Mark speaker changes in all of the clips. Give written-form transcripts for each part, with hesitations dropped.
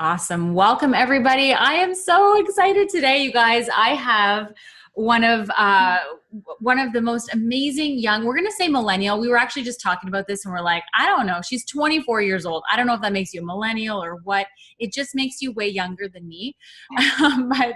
Speaker 1: Awesome. Welcome, everybody. I am so excited today, you guys. I have one of the most amazing young, we're going to say millennial. We were actually just talking about this and we're like, I don't know. She's 24 years old. I don't know if that makes you a millennial or what. It just makes you way younger than me. But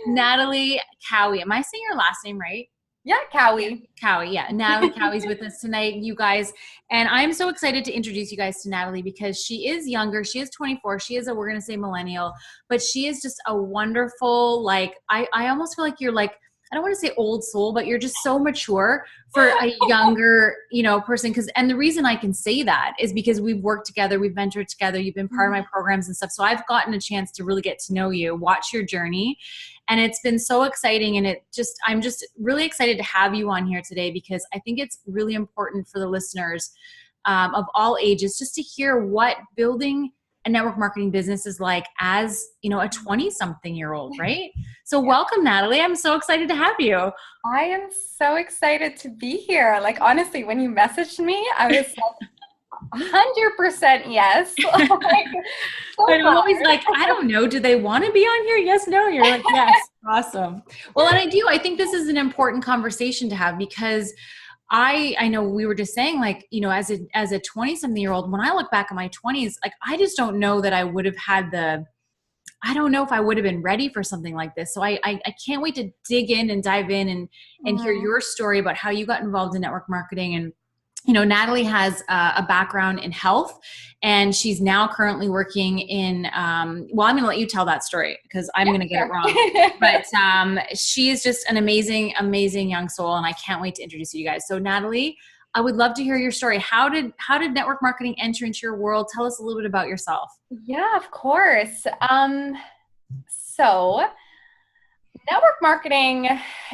Speaker 1: Natalie Cowie, am I saying your last name right?
Speaker 2: Yeah, Cowie.
Speaker 1: Cowie, yeah. Natalie Cowie's with us tonight, you guys. And I'm so excited to introduce you guys to Natalie because she is younger. She is 24. She is we're going to say millennial, but she is just a wonderful, like, I almost feel like you're like, I don't want to say old soul, but you're just so mature for a younger, person. And the reason I can say that is because we've worked together, we've mentored together, you've been part of my programs and stuff. So I've gotten a chance to really get to know you, watch your journey. And it's been so exciting. And I'm just really excited to have you on here today because I think it's really important for the listeners of all ages just to hear what building a network marketing business is like as, a 20-something-year-old, right? So welcome, Natalie. I'm so excited to have you.
Speaker 2: I am so excited to be here. Like, honestly, when you messaged me, I was like, 100% yes. Like, so
Speaker 1: I'm always like, I don't know. Do they want to be on here? Yes, no. You're like, yes. Awesome. Well, and I think this is an important conversation to have because I know we were just saying like, as a 20-something-year-old, when I look back at my 20s, like, I just don't know that I would have had I don't know if I would have been ready for something like this. So I can't wait to dig in and dive in and hear your story about how you got involved in network marketing. And Natalie has a background in health and she's now currently working in, I'm going to let you tell that story because I'm going to get it wrong. But she is just an amazing, amazing young soul. And I can't wait to introduce you guys. So Natalie, I would love to hear your story. How did network marketing enter into your world? Tell us a little bit about yourself.
Speaker 2: Yeah, of course. So network marketing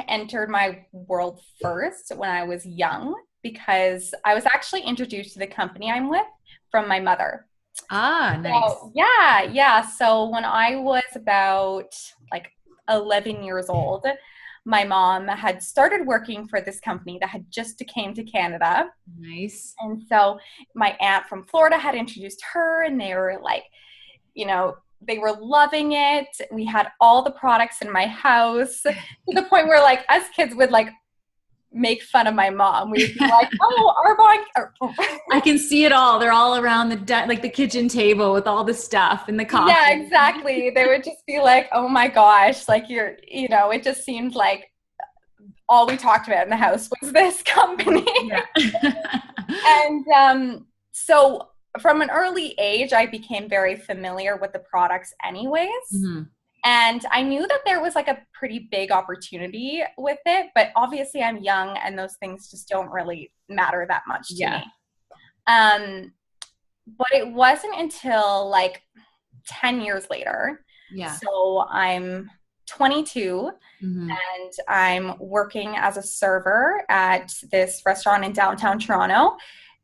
Speaker 2: entered my world first when I was young, because I was actually introduced to the company I'm with from my mother.
Speaker 1: Ah, nice.
Speaker 2: So, yeah. So when I was about like 11 years old, my mom had started working for this company that had just came to Canada.
Speaker 1: Nice.
Speaker 2: And so my aunt from Florida had introduced her and they were like, they were loving it. We had all the products in my house to the point where like us kids would like make fun of my mom. We'd be like, oh, our mom.
Speaker 1: I can see it all. They're all around the kitchen table with all the stuff and the coffee.
Speaker 2: Yeah, exactly. They would just be like, oh my gosh, like it just seemed like all we talked about in the house was this company.
Speaker 1: Yeah.
Speaker 2: And so from an early age, I became very familiar with the products anyways. Mm-hmm. And I knew that there was like a pretty big opportunity with it, but obviously I'm young and those things just don't really matter that much to me. But it wasn't until like 10 years later.
Speaker 1: Yeah.
Speaker 2: So I'm 22 and I'm working as a server at this restaurant in downtown Toronto.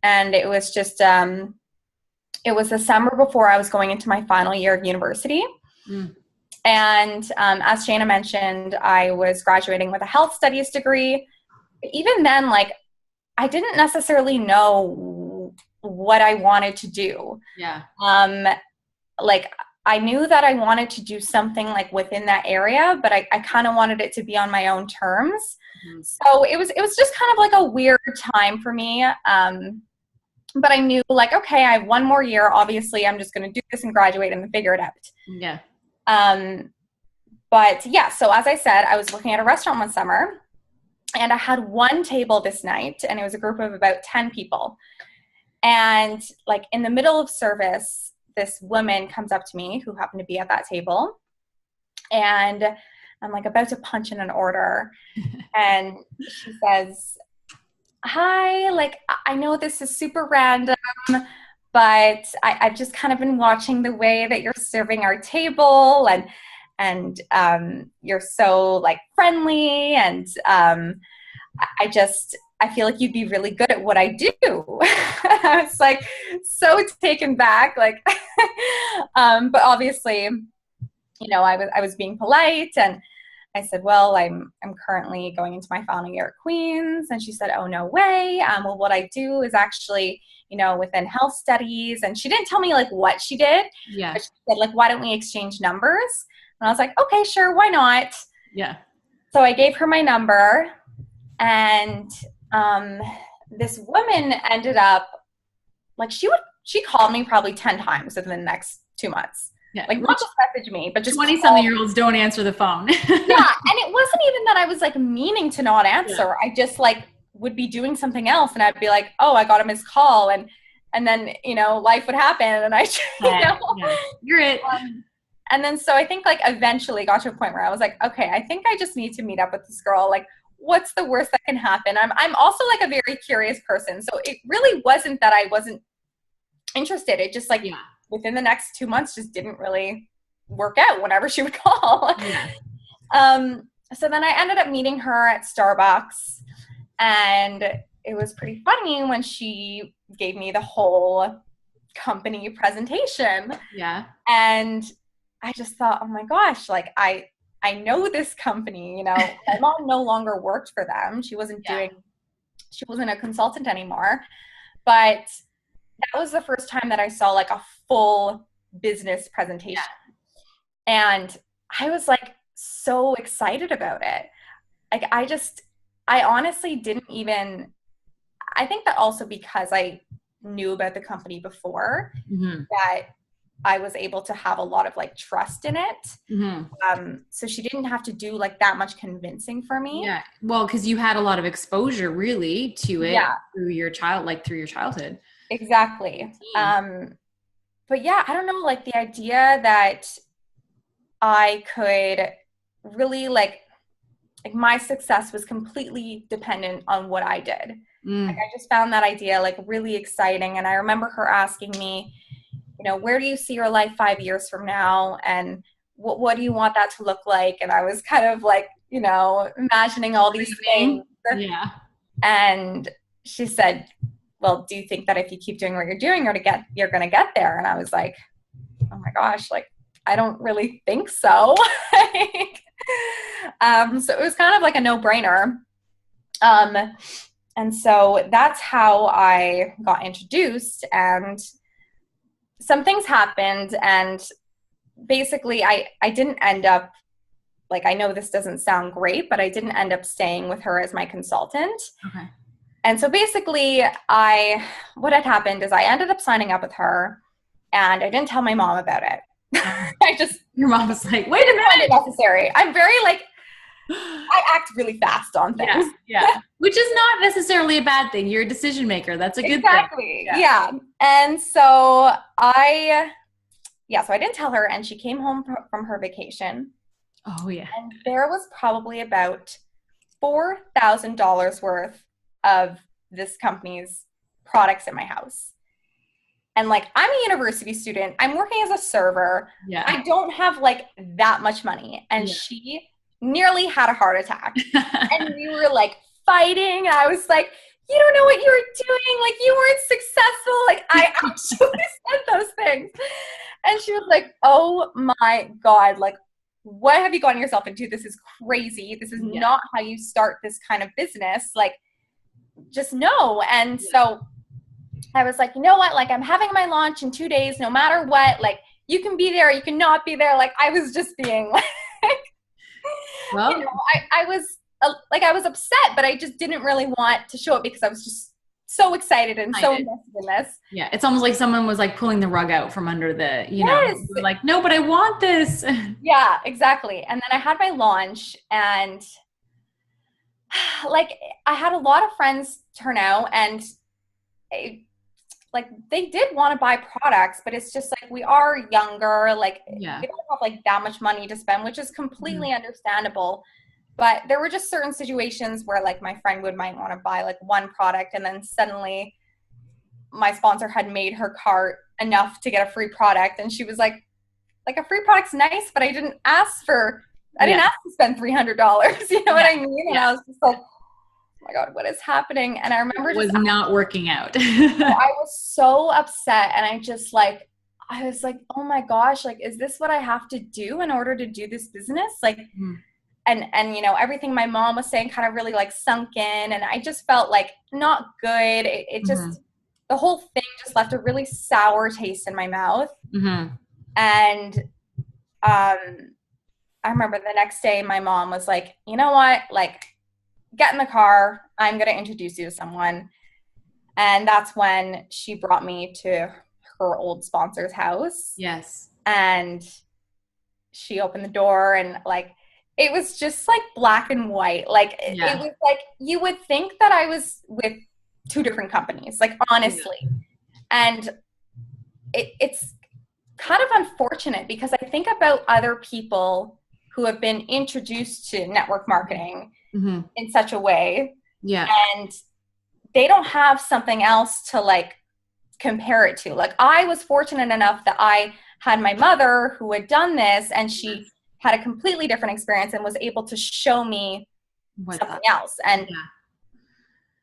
Speaker 2: And it was just, it was the summer before I was going into my final year of university. Mm. And as Shana mentioned, I was graduating with a health studies degree. Even then, like, I didn't necessarily know what I wanted to do.
Speaker 1: Yeah.
Speaker 2: Like, I knew that I wanted to do something like within that area, but I kind of wanted it to be on my own terms. Mm-hmm. So it was just kind of like a weird time for me. But I knew like, okay, I have one more year. Obviously, I'm just going to do this and graduate and then figure it out.
Speaker 1: Yeah.
Speaker 2: But yeah, so as I said, I was working at a restaurant one summer and I had one table this night and it was a group of about 10 people. And like in the middle of service, this woman comes up to me who happened to be at that table and I'm like about to punch in an order and she says, hi, like, I know this is super random, but I've just kind of been watching the way that you're serving our table and you're so like friendly and I feel like you'd be really good at what I do. I was like so taken back, like, but obviously, I was being polite and I said, well, I'm currently going into my final year at Queen's. And she said, oh, no way. Well, what I do is actually, within health studies. And she didn't tell me like what she did.
Speaker 1: Yeah.
Speaker 2: But she said, like, why don't we exchange numbers? And I was like, okay, sure. Why not?
Speaker 1: Yeah.
Speaker 2: So I gave her my number, and this woman ended up, like, she called me probably 10 times within the next 2 months.
Speaker 1: Yeah.
Speaker 2: Like, not just message me, but just
Speaker 1: 20-something-year-olds don't answer the phone.
Speaker 2: Yeah. And it wasn't even that I was like meaning to not answer. Yeah. I just like would be doing something else, and I'd be like, oh, I got a missed call. And then, life would happen, and I,
Speaker 1: Yeah. You're it.
Speaker 2: And then, so I think like eventually got to a point where I was like, okay, I think I just need to meet up with this girl. Like, what's the worst that can happen? I'm also like a very curious person. So it really wasn't that I wasn't interested. It just like within the next 2 months just didn't really work out whenever she would call.
Speaker 1: Yeah.
Speaker 2: So then I ended up meeting her at Starbucks, and it was pretty funny when she gave me the whole company presentation.
Speaker 1: Yeah.
Speaker 2: And I just thought, oh my gosh, like I know this company, my mom no longer worked for them. She wasn't a consultant anymore. But that was the first time that I saw like a full business presentation. Yeah. And I was like so excited about it. Like I honestly didn't even, I think that also because I knew about the company before, that I was able to have a lot of like trust in it. So she didn't have to do like that much convincing for me.
Speaker 1: Yeah. Well, because you had a lot of exposure really to it through your childhood.
Speaker 2: Exactly. But yeah, I don't know, like the idea that I could really like my success was completely dependent on what I did. Like I just found that idea like really exciting. And I remember her asking me, where do you see your life 5 years from now? And what do you want that to look like? And I was kind of like, imagining all these things.
Speaker 1: Yeah.
Speaker 2: And she said, well, do you think that if you keep doing what you're doing, you're going to get there? And I was like, oh my gosh, like, I don't really think so. So it was kind of like a no-brainer. And so that's how I got introduced, and some things happened, and basically I didn't end up, like, I know this doesn't sound great, but I didn't end up staying with her as my consultant.
Speaker 1: Okay.
Speaker 2: And so basically what had happened is I ended up signing up with her, and I didn't tell my mom about it.
Speaker 1: Your mom was like, wait a minute.
Speaker 2: Necessary. I'm very like, I act really fast on things.
Speaker 1: Yeah. Which is not necessarily a bad thing. You're a decision maker. That's a good thing.
Speaker 2: Exactly. Yeah. And so I didn't tell her, and she came home from her vacation.
Speaker 1: Oh yeah.
Speaker 2: And there was probably about $4,000 worth of this company's products in my house. And like, I'm a university student. I'm working as a server.
Speaker 1: Yeah.
Speaker 2: I don't have like that much money. And she nearly had a heart attack. And we were like fighting. And I was like, you don't know what you were doing. Like, you weren't successful. Like, I actually said those things. And she was like, oh my God, like, what have you gotten yourself into? This is crazy. This is not how you start this kind of business. Like, just no. And so I was like, you know what? Like, I'm having my launch in 2 days, no matter what. Like, you can be there, you can not be there. Like, I was just being like,
Speaker 1: well,
Speaker 2: I was upset, but I just didn't really want to show it because I was just so excited and so invested in this.
Speaker 1: Yeah. It's almost like someone was like pulling the rug out from under the, like, no, but I want this.
Speaker 2: Yeah, exactly. And then I had my launch, and like, I had a lot of friends turn out, and they did want to buy products, but it's just like, we are younger, like we don't have like that much money to spend, which is completely understandable. But there were just certain situations where like my friend might want to buy like one product, and then suddenly my sponsor had made her cart enough to get a free product, and she was like a free product's nice, but I didn't ask to spend $300. You know what I mean? And I was just like, oh my God, what is happening? And I remember
Speaker 1: it was not working out.
Speaker 2: I was so upset, and I was like, oh my gosh, like, is this what I have to do in order to do this business? Like, and you know, everything my mom was saying kind of really like sunk in, and I just felt like not good. It just, the whole thing just left a really sour taste in my mouth. And I remember the next day my mom was like, you know what, like, get in the car, I'm going to introduce you to someone. And that's when she brought me to her old sponsor's house.
Speaker 1: Yes.
Speaker 2: And she opened the door, and like, it was just like black and white. Like it was like, you would think that I was with two different companies, like, honestly. And it's kind of unfortunate, because I think about other people who have been introduced to network marketing in such a way. And they don't have something else to like compare it to. Like, I was fortunate enough that I had my mother who had done this, and she had a completely different experience and was able to show me something else.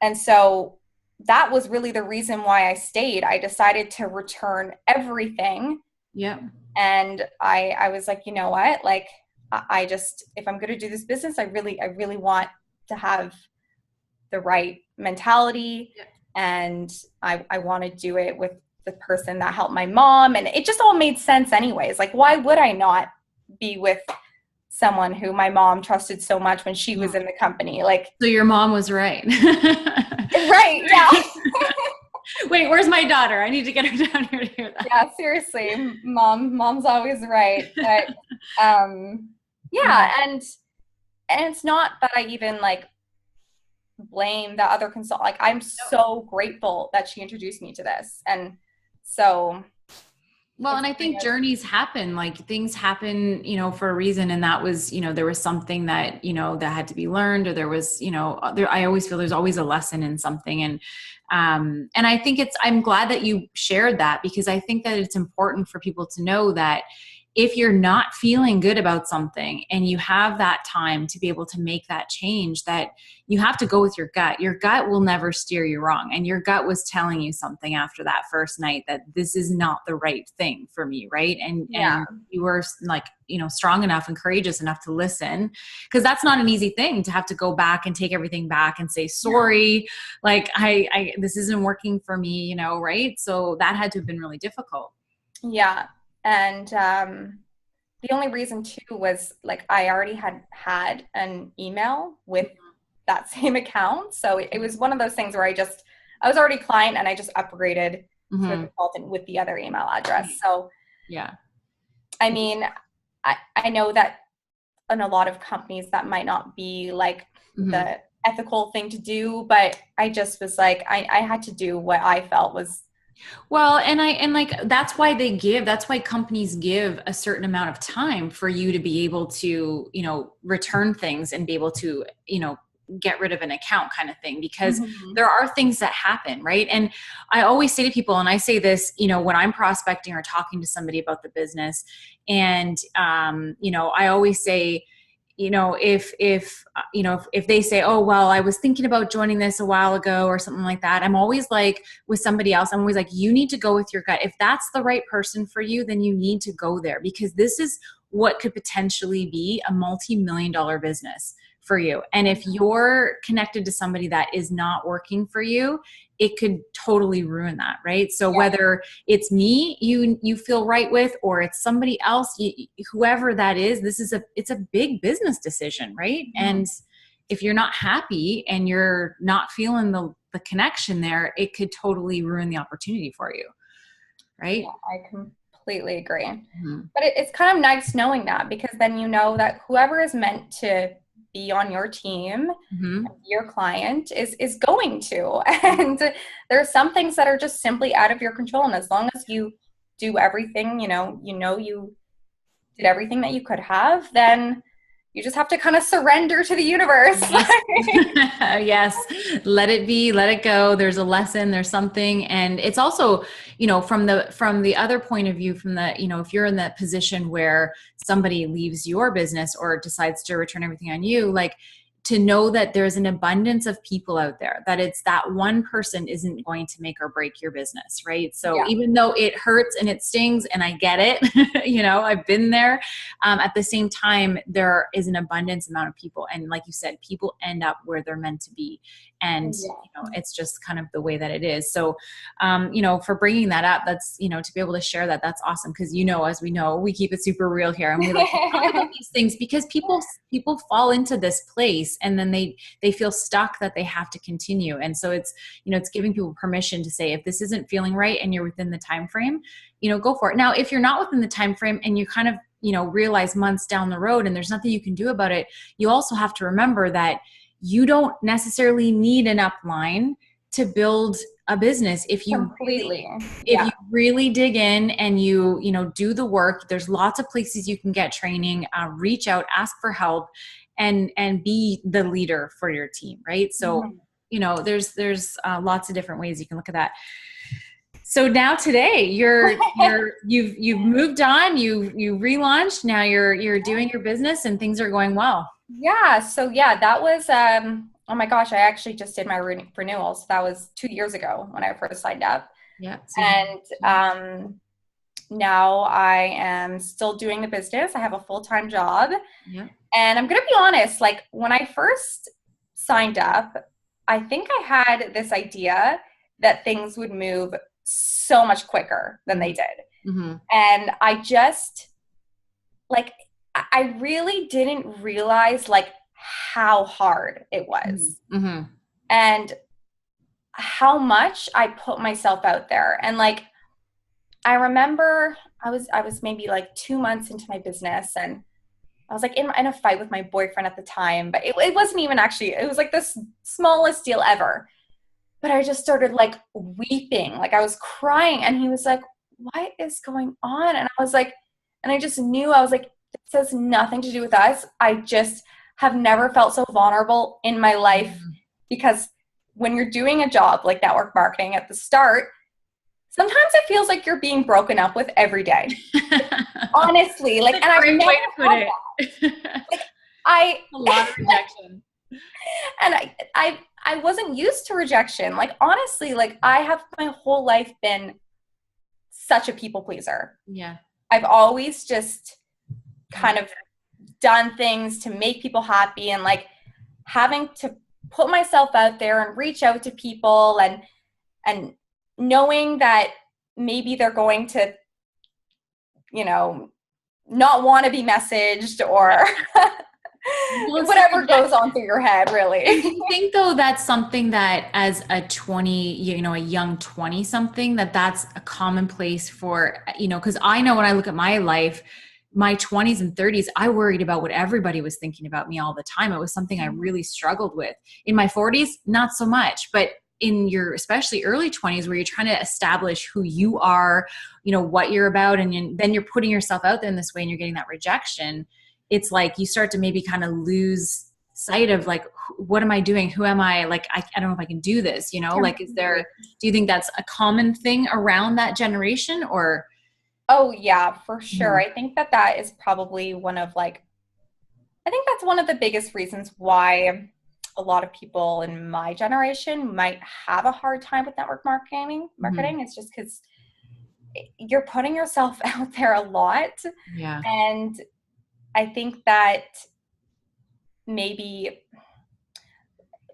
Speaker 2: And so that was really the reason why I stayed. I decided to return everything. And I was like, you know what, like, I just, if I'm going to do this business, I really want to have the right mentality. And I want to do it with the person that helped my mom. And it just all made sense anyways. Like, why would I not be with someone who my mom trusted so much when she was in the company? Like,
Speaker 1: so your mom was right.
Speaker 2: Right. Yeah.
Speaker 1: Wait, where's my daughter? I need to get her down here to hear that.
Speaker 2: Yeah, seriously. Mom's always right. But yeah, and it's not that I even like blame the other consultant. Like, I'm so grateful that she introduced me to this. And so,
Speaker 1: well, and I think journeys happen, like things happen, you know, for a reason. And that was, you know, there was something that, you know, that had to be learned, or there was, you know, I always feel there's always a lesson in something. And I think I'm glad that you shared that, because I think that it's important for people to know that if you're not feeling good about something and you have that time to be able to make that change, that you have to go with your gut. Your gut will never steer you wrong. And your gut was telling you something after that first night, that this is not the right thing for me. Right. And you were like, you know, strong enough and courageous enough to listen, because that's not an easy thing to have to go back and take everything back and say, sorry, like this isn't working for me, you know, right. So that had to have been really difficult.
Speaker 2: Yeah. And the only reason too was like, I already had an email with that same account. So it was one of those things where I was already client, and I just upgraded to a consultant with the other email address. So I mean, I know that in a lot of companies that might not be like the ethical thing to do, but I just was like, I had to do what I felt was.
Speaker 1: Well, and like, that's why companies give a certain amount of time for you to be able to, you know, return things and be able to, you know, get rid of an account kind of thing, because there are things that happen. Right. And I always say to people, and I say this, you know, when I'm prospecting or talking to somebody about the business, and, you know, I always say, you know, if they say, oh, well, I was thinking about joining this a while ago or something like that, I'm always like, with somebody else, I'm always like, you need to go with your gut. If that's the right person for you, then you need to go there, because this is what could potentially be a multi-million-dollar business for you. And if you're connected to somebody that is not working for you, it could totally ruin that, right? So whether it's me you feel right with, or it's somebody else, whoever that is, it's a big business decision, right? And if you're not happy and you're not feeling the connection there, it could totally ruin the opportunity for you, right?
Speaker 2: Yeah, I completely agree. But it's kind of nice knowing that, because then you know that whoever is meant to be on your team, your client is going to. And there are some things that are just simply out of your control. And as long as you do everything, you did everything that you could have, then you just have to kind of surrender to the universe.
Speaker 1: Yes. Let it be, let it go. There's a lesson, there's something. And it's also, you know, from the other point of view, from the, you know, if you're in that position where somebody leaves your business or decides to return everything on you, like, to know that there's an abundance of people out there, that it's that one person isn't going to make or break your business, right? So even though it hurts and it stings, and I get it, you know, I've been there, at the same time, there is an abundance amount of people. And like you said, people end up where they're meant to be. And, you know, it's just kind of the way that it is. So, you know, for bringing that up, that's, you know, to be able to share that, that's awesome. Cause you know, as we know, we keep it super real here, and we like to talk about these things because people fall into this place, and then they feel stuck that they have to continue. And so it's, you know, it's giving people permission to say, if this isn't feeling right and you're within the time frame, you know, go for it. Now, if you're not within the time frame and you kind of, you know, realize months down the road and there's nothing you can do about it, you also have to remember that if you if you really dig in and you know, do the work, there's lots of places you can get training, reach out, ask for help, and be the leader for your team. Right. So, you know, there's lots of different ways you can look at that. So now today you've moved on, you relaunched, now you're doing your business and things are going well.
Speaker 2: Yeah. So yeah, that was, oh my gosh, I actually just did my renewal. So that was 2 years ago when I first signed up.
Speaker 1: Yeah.
Speaker 2: And now I am still doing the business. I have a full-time job.
Speaker 1: Yeah.
Speaker 2: And I'm going to be honest, like when I first signed up, I think I had this idea that things would move so much quicker than they did.
Speaker 1: Mm-hmm.
Speaker 2: And I just, like, I really didn't realize like how hard it was.
Speaker 1: Mm-hmm.
Speaker 2: And how much I put myself out there. And like, I remember I was maybe like 2 months into my business, and I was like in a fight with my boyfriend at the time, but it wasn't even actually, it was like the smallest deal ever. But I just started like weeping, like I was crying, and he was like, what is going on? And I was like, and I just knew, I was like, this has nothing to do with us. I just have never felt so vulnerable in my life, because when you're doing a job like network marketing at the start, sometimes it feels like you're being broken up with every day. Honestly, like, and I've never had that. Like, a lot of rejection. And I wasn't used to rejection. Like, honestly, like I have my whole life been such a people pleaser.
Speaker 1: Yeah.
Speaker 2: I've always just kind of done things to make people happy, and like having to put myself out there and reach out to people, and knowing that maybe they're going to, you know, not want to be messaged, or whatever goes on through your head, really.
Speaker 1: I think though that's something that as a young 20 something, that's a commonplace for, you know, because I know when I look at my life, my 20s and 30s, I worried about what everybody was thinking about me all the time. It was something I really struggled with. In my 40s, not so much, but in your especially early 20s, where you're trying to establish who you are, you know, what you're about, and then you're putting yourself out there in this way and you're getting that rejection, it's like you start to maybe kind of lose sight of like, what am I doing? Who am I? Like, I don't know if I can do this, you know, like, do you think that's a common thing around that generation, or?
Speaker 2: Oh yeah, for sure. I think that is probably one of like, I think that's one of the biggest reasons why a lot of people in my generation might have a hard time with network marketing. It's just because you're putting yourself out there a lot.
Speaker 1: Yeah.
Speaker 2: And I think that maybe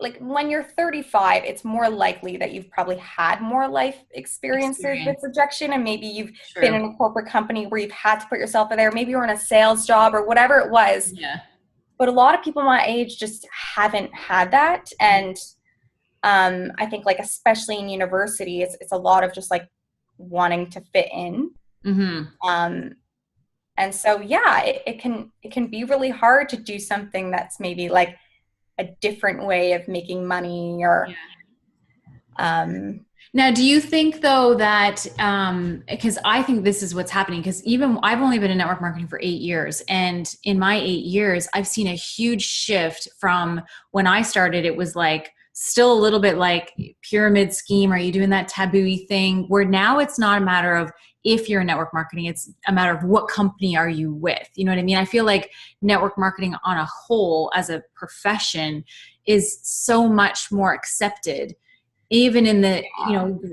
Speaker 2: like when you're 35, it's more likely that you've probably had more life experiences with rejection, and maybe you've been in a corporate company where you've had to put yourself out there. Maybe you're in a sales job or whatever it was.
Speaker 1: Yeah.
Speaker 2: But a lot of people my age just haven't had that. And I think like, especially in university, it's a lot of just like wanting to fit in.
Speaker 1: Mm-hmm.
Speaker 2: And so, yeah, it can be really hard to do something that's maybe like a different way of making money, or
Speaker 1: now, do you think though that, because I think this is what's happening, because even I've only been in network marketing for 8 years, and in my 8 years, I've seen a huge shift from when I started. It was like still a little bit like pyramid scheme. Are you doing that taboo-y thing? Where now it's not a matter of if you're in network marketing. It's a matter of what company are you with. You know what I mean? I feel like network marketing on a whole as a profession is so much more accepted, even in the,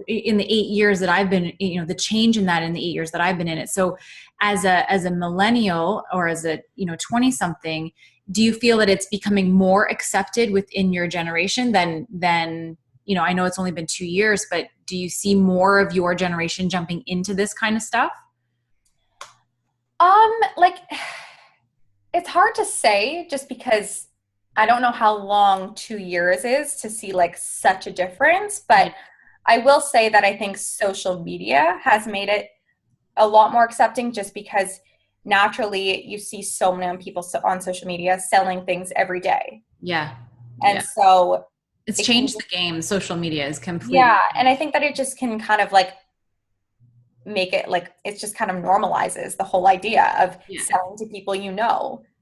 Speaker 1: in the 8 years that I've been, the change in that in the 8 years that I've been in it. So as a millennial or as a, 20 something, do you feel that it's becoming more accepted within your generation than, I know it's only been 2 years, but do you see more of your generation jumping into this kind of stuff?
Speaker 2: Like, it's hard to say just because I don't know how long 2 years is to see like such a difference, but I will say that I think social media has made it a lot more accepting just because naturally you see so many people on social media selling things every day.
Speaker 1: Yeah.
Speaker 2: And so
Speaker 1: it's changed the game. Social media is completely.
Speaker 2: Yeah. And I think that it just can kind of like make it like, it just kind of normalizes the whole idea of selling to people,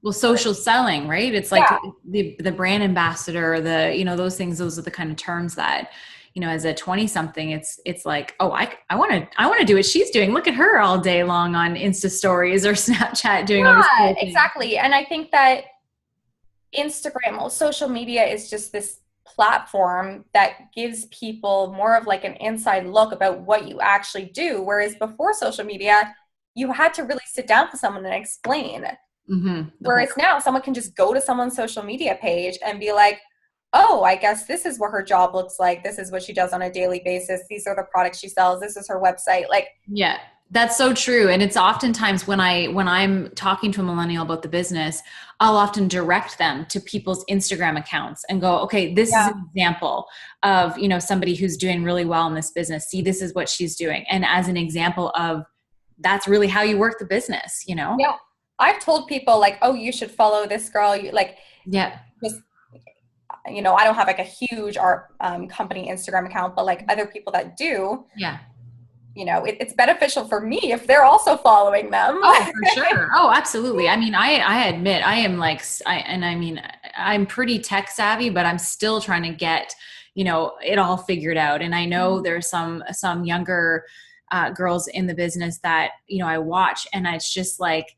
Speaker 1: Well, social selling, right? It's like the brand ambassador, those things, those are the kind of terms that, as a 20 something, it's like, oh, I want to do what she's doing. Look at her all day long on Insta stories or Snapchat doing all this.
Speaker 2: Yeah, exactly. And I think that Instagram, social media is just this platform that gives people more of like an inside look about what you actually do. Whereas before social media, you had to really sit down with someone and explain.
Speaker 1: Mm-hmm.
Speaker 2: Whereas now someone can just go to someone's social media page and be like, oh, I guess this is what her job looks like. This is what she does on a daily basis. These are the products she sells. This is her website. Like,
Speaker 1: yeah, that's so true. And it's oftentimes when I'm talking to a millennial about the business, I'll often direct them to people's Instagram accounts and go, okay, this is an example of, somebody who's doing really well in this business. See, this is what she's doing. And as an example of that's really how you work the business,
Speaker 2: Yeah. I've told people like, oh, you should follow this girl. You like, just, I don't have like a huge art company Instagram account, but like other people that do, it's beneficial for me if they're also following them.
Speaker 1: Oh, for sure. Oh, absolutely. I mean, I admit I am like, I'm pretty tech savvy, but I'm still trying to get, it all figured out. And I know there's some younger girls in the business that, I watch, and it's just like,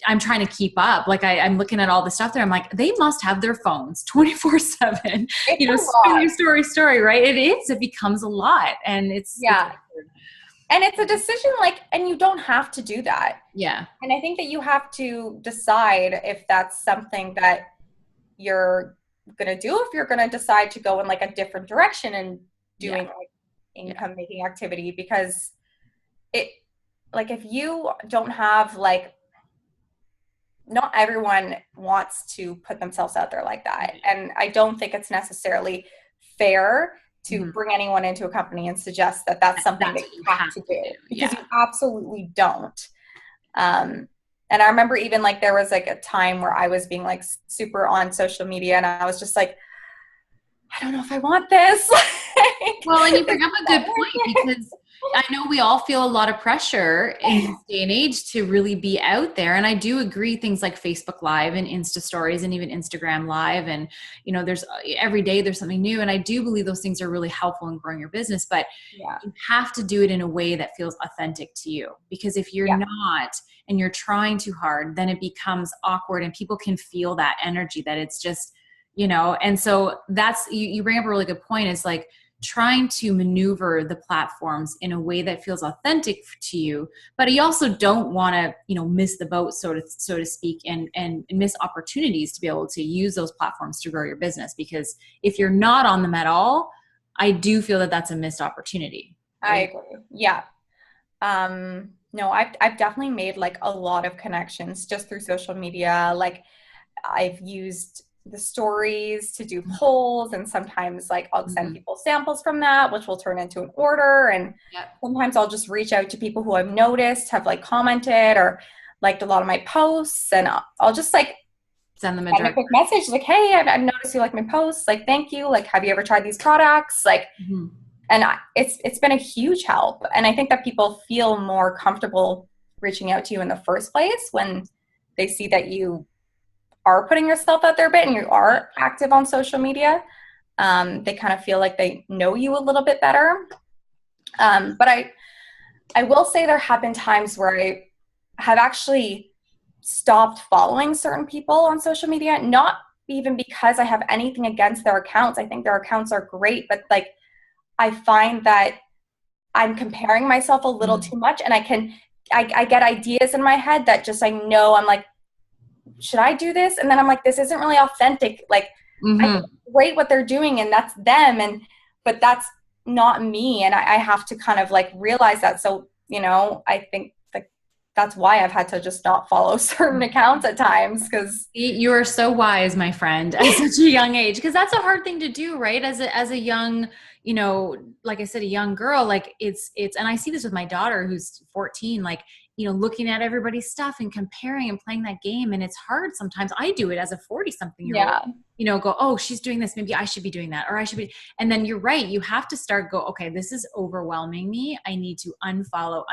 Speaker 1: I'm trying to keep up. Like I'm looking at all the stuff there. I'm like, they must have their phones 24/7, story, right? It is, it becomes a lot, and it's
Speaker 2: and it's a decision, like, and you don't have to do that.
Speaker 1: Yeah.
Speaker 2: And I think that you have to decide if that's something that you're going to do, if you're going to decide to go in like a different direction and doing like income making activity, because it, like, if you don't have like, not everyone wants to put themselves out there like that. And I don't think it's necessarily fair to bring anyone into a company and suggest that that's something that you have to do, because you absolutely don't. And I remember even like there was like a time where I was being like super on social media, and I was just like, I don't know if I want this.
Speaker 1: Well, and you bring up a good point, because I know we all feel a lot of pressure in this day and age to really be out there. And I do agree, things like Facebook Live and Insta Stories and even Instagram Live. And, there's every day there's something new. And I do believe those things are really helpful in growing your business, but you have to do it in a way that feels authentic to you. Because if you're not, and you're trying too hard, then it becomes awkward, and people can feel that energy that it's just, and so that's, you bring up a really good point. Is like, trying to maneuver the platforms in a way that feels authentic to you, but you also don't want to, miss the boat, so to speak, and miss opportunities to be able to use those platforms to grow your business. Because if you're not on them at all, I do feel that that's a missed opportunity.
Speaker 2: Right? I agree. Yeah. No, I've definitely made like a lot of connections just through social media. Like, I've used the stories to do polls, and sometimes like I'll send people samples from that, which will turn into an order. And sometimes I'll just reach out to people who I've noticed have like commented or liked a lot of my posts, and I'll just like
Speaker 1: send them
Speaker 2: a quick message like, hey, I've noticed you like my posts, like, thank you, like, have you ever tried these products, like, and it's been a huge help. And I think that people feel more comfortable reaching out to you in the first place when they see that you are putting yourself out there a bit and you are active on social media. They kind of feel like they know you a little bit better. But I will say there have been times where I have actually stopped following certain people on social media, not even because I have anything against their accounts. I think their accounts are great, but like I find that I'm comparing myself a little too much, and I get ideas in my head that just I know I'm like, should I do this? And then I'm like, this isn't really authentic. Like I rate what they're doing and that's them, but that's not me. And I have to kind of like realize that. So, you know, I think like that's why I've had to just not follow certain accounts at times, because
Speaker 1: you are so wise, my friend, at such a young age, because that's a hard thing to do, right? As a young, you know, like I said, a young girl, like it's, and I see this with my daughter who's 14, like, you know, looking at everybody's stuff and comparing and playing that game. And it's hard sometimes. I do it as a 40 something year old, you know, go, oh, she's doing this. Maybe I should be doing that. Or I should be. And then you're right. You have to start okay, this is overwhelming me. I need to unfollow.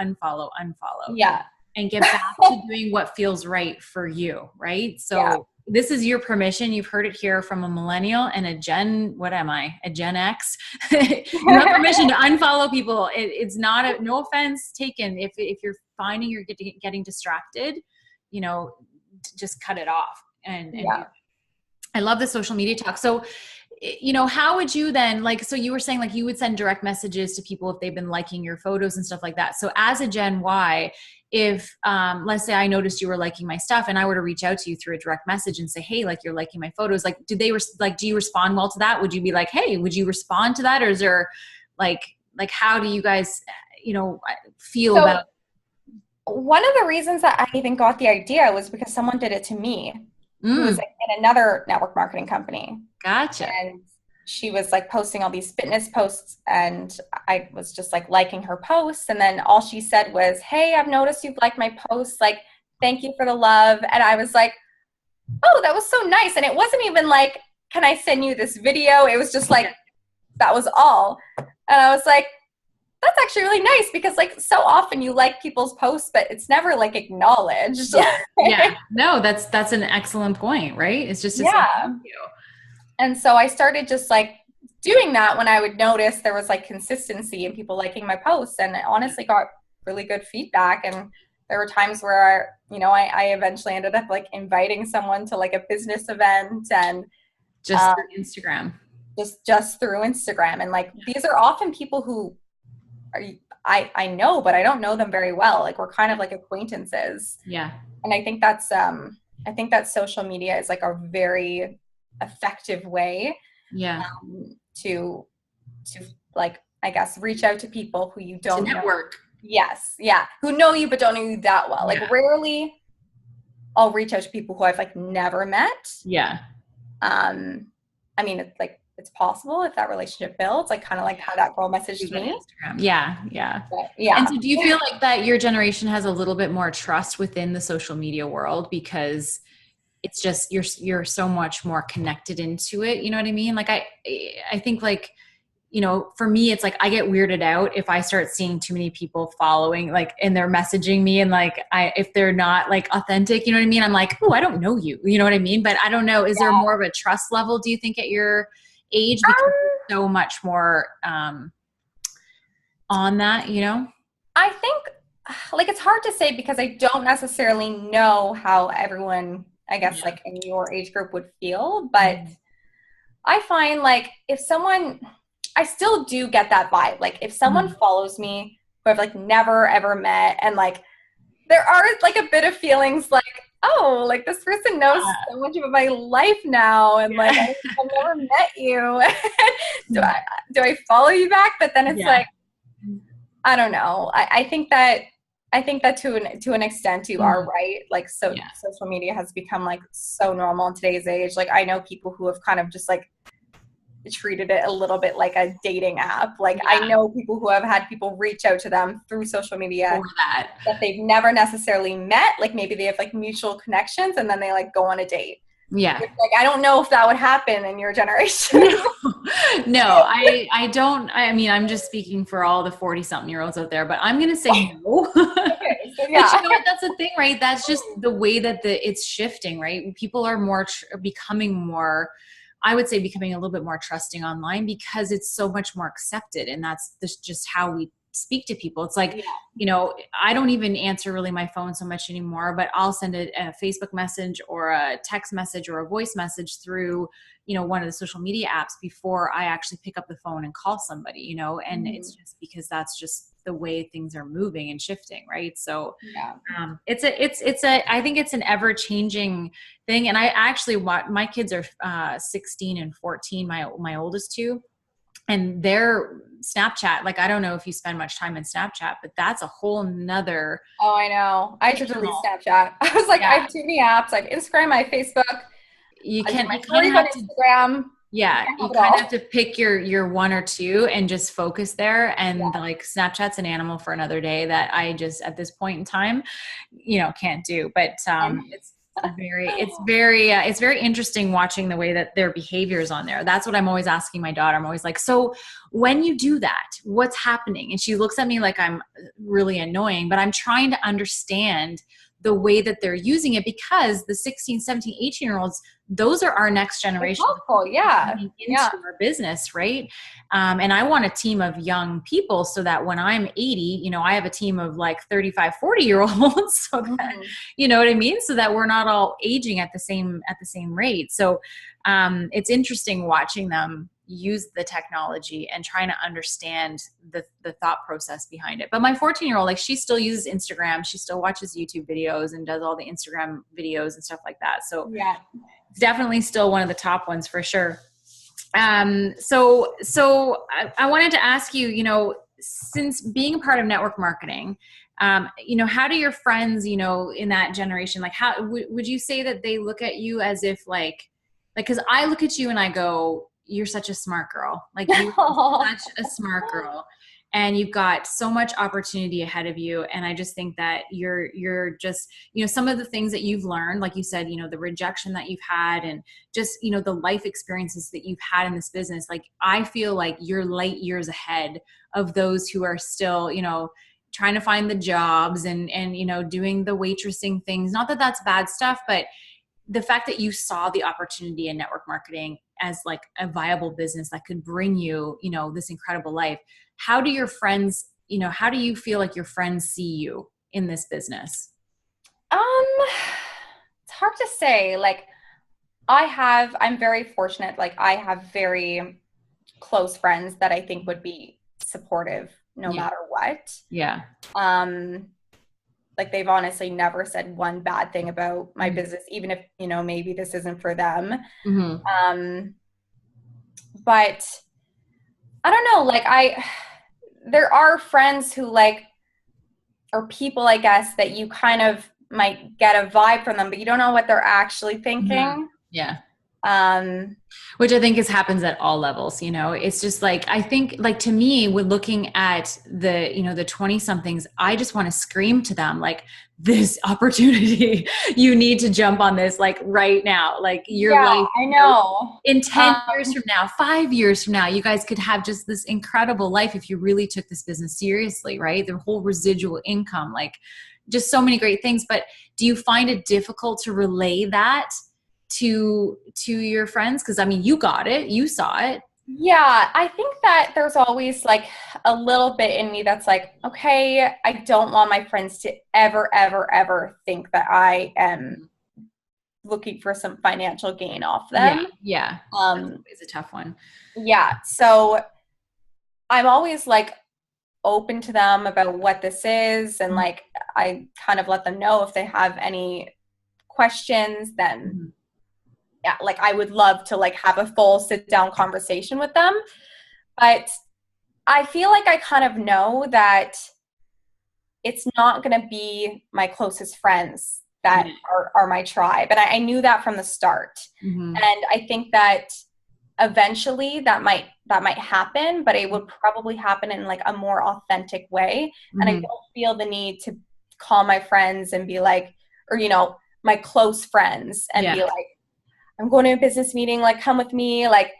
Speaker 2: Yeah.
Speaker 1: And get back to doing what feels right for you. Right. So this is your permission. You've heard it here from a millennial and a what am I? A Gen X. You have permission to unfollow people. It's not no offense taken. If you're finding you're getting distracted, you know, just cut it off. And I love the social media talk. So, you know, how would you then, like, so you were saying like you would send direct messages to people if they've been liking your photos and stuff like that. So as a Gen Y, if let's say I noticed you were liking my stuff and I were to reach out to you through a direct message and say, hey, like you're liking my photos, like do you respond well to that? Would you be like, hey, would you respond to that? Or is there like how do you guys, you know, feel about?
Speaker 2: One of the reasons that I even got the idea was because someone did it to me who was like, in another network marketing company.
Speaker 1: Gotcha.
Speaker 2: And she was like posting all these fitness posts, and I was just like liking her posts. And then all she said was, hey, I've noticed you've liked my posts. Like, thank you for the love. And I was like, oh, that was so nice. And it wasn't even like, can I send you this video? It was just like, that was all. And I was like, that's actually really nice, because like so often you like people's posts, but it's never like acknowledged.
Speaker 1: Yeah. No, that's an excellent point, right? It's just, thank you.
Speaker 2: And so I started just like doing that when I would notice there was like consistency in people liking my posts, and I honestly got really good feedback. And there were times where, you know, I eventually ended up like inviting someone to like a business event, and
Speaker 1: just through Instagram,
Speaker 2: just through Instagram. And like, these are often people who I know, but I don't know them very well. Like we're kind of like acquaintances.
Speaker 1: Yeah.
Speaker 2: And I think that social media is like a very effective way to like, I guess, reach out to people who you don't
Speaker 1: network
Speaker 2: know. Yes. Yeah. Who know you but don't know you that well. Like rarely I'll reach out to people who I've like never met.
Speaker 1: Yeah.
Speaker 2: I mean, it's like, it's possible if that relationship builds, like kind of like how that girl messaged me.
Speaker 1: Yeah.
Speaker 2: But, yeah.
Speaker 1: And so do you feel like that your generation has a little bit more trust within the social media world because it's just, you're so much more connected into it. You know what I mean? Like I think like, you know, for me, it's like, I get weirded out if I start seeing too many people following, like, and they're messaging me and like, if they're not like authentic, you know what I mean? I'm like, oh, I don't know you, you know what I mean? But I don't know. Is there more of a trust level, do you think, at your age, because there's so much more on that, you know?
Speaker 2: I think like it's hard to say because I don't necessarily know how everyone, I guess, like in your age group would feel, but I find like if someone, I still do get that vibe. Like if someone follows me who I've like never ever met, and like there are like a bit of feelings like, oh, like this person knows so much about my life now, and like I've never met you. do I follow you back? But then it's like, I don't know. I think that to an extent you are right. Like social media has become like so normal in today's age. Like I know people who have kind of just like treated it a little bit like a dating app. Like I know people who have had people reach out to them through social media that they've never necessarily met. Like maybe they have like mutual connections and then they like go on a date.
Speaker 1: Yeah.
Speaker 2: Like I don't know if that would happen in your generation.
Speaker 1: No, I don't. I mean, I'm just speaking for all the 40-something-year-olds out there, but I'm going to say no.
Speaker 2: Okay, so
Speaker 1: But you know what? That's the thing, right? That's just the way that it's shifting, right? People are becoming more, I would say, becoming a little bit more trusting online because it's so much more accepted. And that's just how we speak to people. It's like,
Speaker 2: yeah.
Speaker 1: I don't even answer really my phone so much anymore, but I'll send a Facebook message or a text message or a voice message through, one of the social media apps before I actually pick up the phone and call somebody, and it's just because that's just the way things are moving and shifting. Right. So
Speaker 2: Yeah.
Speaker 1: I think it's an ever changing thing. And I actually want, my kids are 16 and 14, my oldest two, and their Snapchat, like, I don't know if you spend much time in Snapchat, but that's a whole nother.
Speaker 2: Oh, I know. I had to delete Snapchat. I was like, I have too many apps. I have Instagram, I have Facebook.
Speaker 1: You
Speaker 2: I do my
Speaker 1: kind of
Speaker 2: stories on
Speaker 1: have to,
Speaker 2: Instagram.
Speaker 1: yeah, you kind of have to pick your one or two and just focus there. And like, Snapchat's an animal for another day that I just, at this point in time, can't do. But it's very interesting watching the way that their behavior is on there. That's what I'm always asking my daughter. I'm always like, so when you do that, what's happening? And she looks at me like I'm really annoying, but I'm trying to understand the way that they're using it, because the 16, 17, 18-year-olds, those are our next generation. Into our business, right? And I want a team of young people so that when I'm 80, I have a team of like 35, 40-year-olds, so that, you know what I mean? So that we're not all aging at the same rate. So it's interesting watching them use the technology and trying to understand the thought process behind it. But my 14-year-old, like, she still uses Instagram. She still watches YouTube videos and does all the Instagram videos and stuff like that. So it's definitely still one of the top ones for sure. So I wanted to ask you, since being a part of network marketing, how do your friends, in that generation, like, how would you say that they look at you as if like, cause I look at you and I go, you're such a smart girl. Like, you're such a smart girl, and you've got so much opportunity ahead of you. And I just think that you're just, some of the things that you've learned, like you said, the rejection that you've had, and just, the life experiences that you've had in this business. Like, I feel like you're light years ahead of those who are still, trying to find the jobs and, doing the waitressing things. Not that that's bad stuff, but the fact that you saw the opportunity in network marketing as like a viable business that could bring you, this incredible life. How do your friends, how do you feel like your friends see you in this business?
Speaker 2: It's hard to say. Like, I'm very fortunate. Like, I have very close friends that I think would be supportive no matter what.
Speaker 1: Yeah.
Speaker 2: Like, they've honestly never said one bad thing about my business, even if, maybe this isn't for them. But I don't know, like, there are friends who, like, or people, I guess, that you kind of might get a vibe from them, but you don't know what they're actually thinking.
Speaker 1: Yeah. Which I think happens at all levels. It's just like, I think, like, to me, with looking at the, the 20 somethings, I just want to scream to them, like, this opportunity, you need to jump on this, like, right now. Like, your life,
Speaker 2: I know.
Speaker 1: In 10 years from now, 5 years from now, you guys could have just this incredible life if you really took this business seriously, right? The whole residual income, like, just so many great things. But do you find it difficult to relay that to your friends? Because I mean, you got it, you saw it.
Speaker 2: Yeah, I think that there's always like a little bit in me that's like, okay, I don't want my friends to ever think that I am looking for some financial gain off them.
Speaker 1: Yeah. It's a tough one.
Speaker 2: Yeah. So I'm always like open to them about what this is, and like, I kind of let them know if they have any questions, then yeah, like, I would love to like have a full sit down conversation with them. But I feel like I kind of know that it's not going to be my closest friends that are my tribe. And I knew that from the start. And I think that eventually that might happen, but it would probably happen in like a more authentic way. And I don't feel the need to call my friends and be like, or, my close friends and be like, I'm going to a business meeting, like, come with me. Like,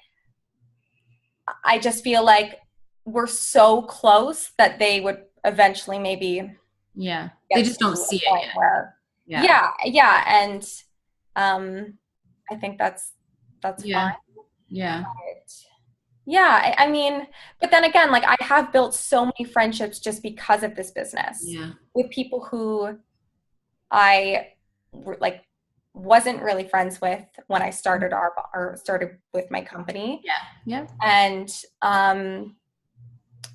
Speaker 2: I just feel like we're so close that they would eventually maybe.
Speaker 1: Yeah. They just don't see it yet.
Speaker 2: And I think that's
Speaker 1: fine.
Speaker 2: Yeah. Yeah, I mean, but then again, like I have built so many friendships just because of this business
Speaker 1: Yeah.
Speaker 2: with people who I like wasn't really friends with when I started or started with my company.
Speaker 1: Yeah. Yeah.
Speaker 2: And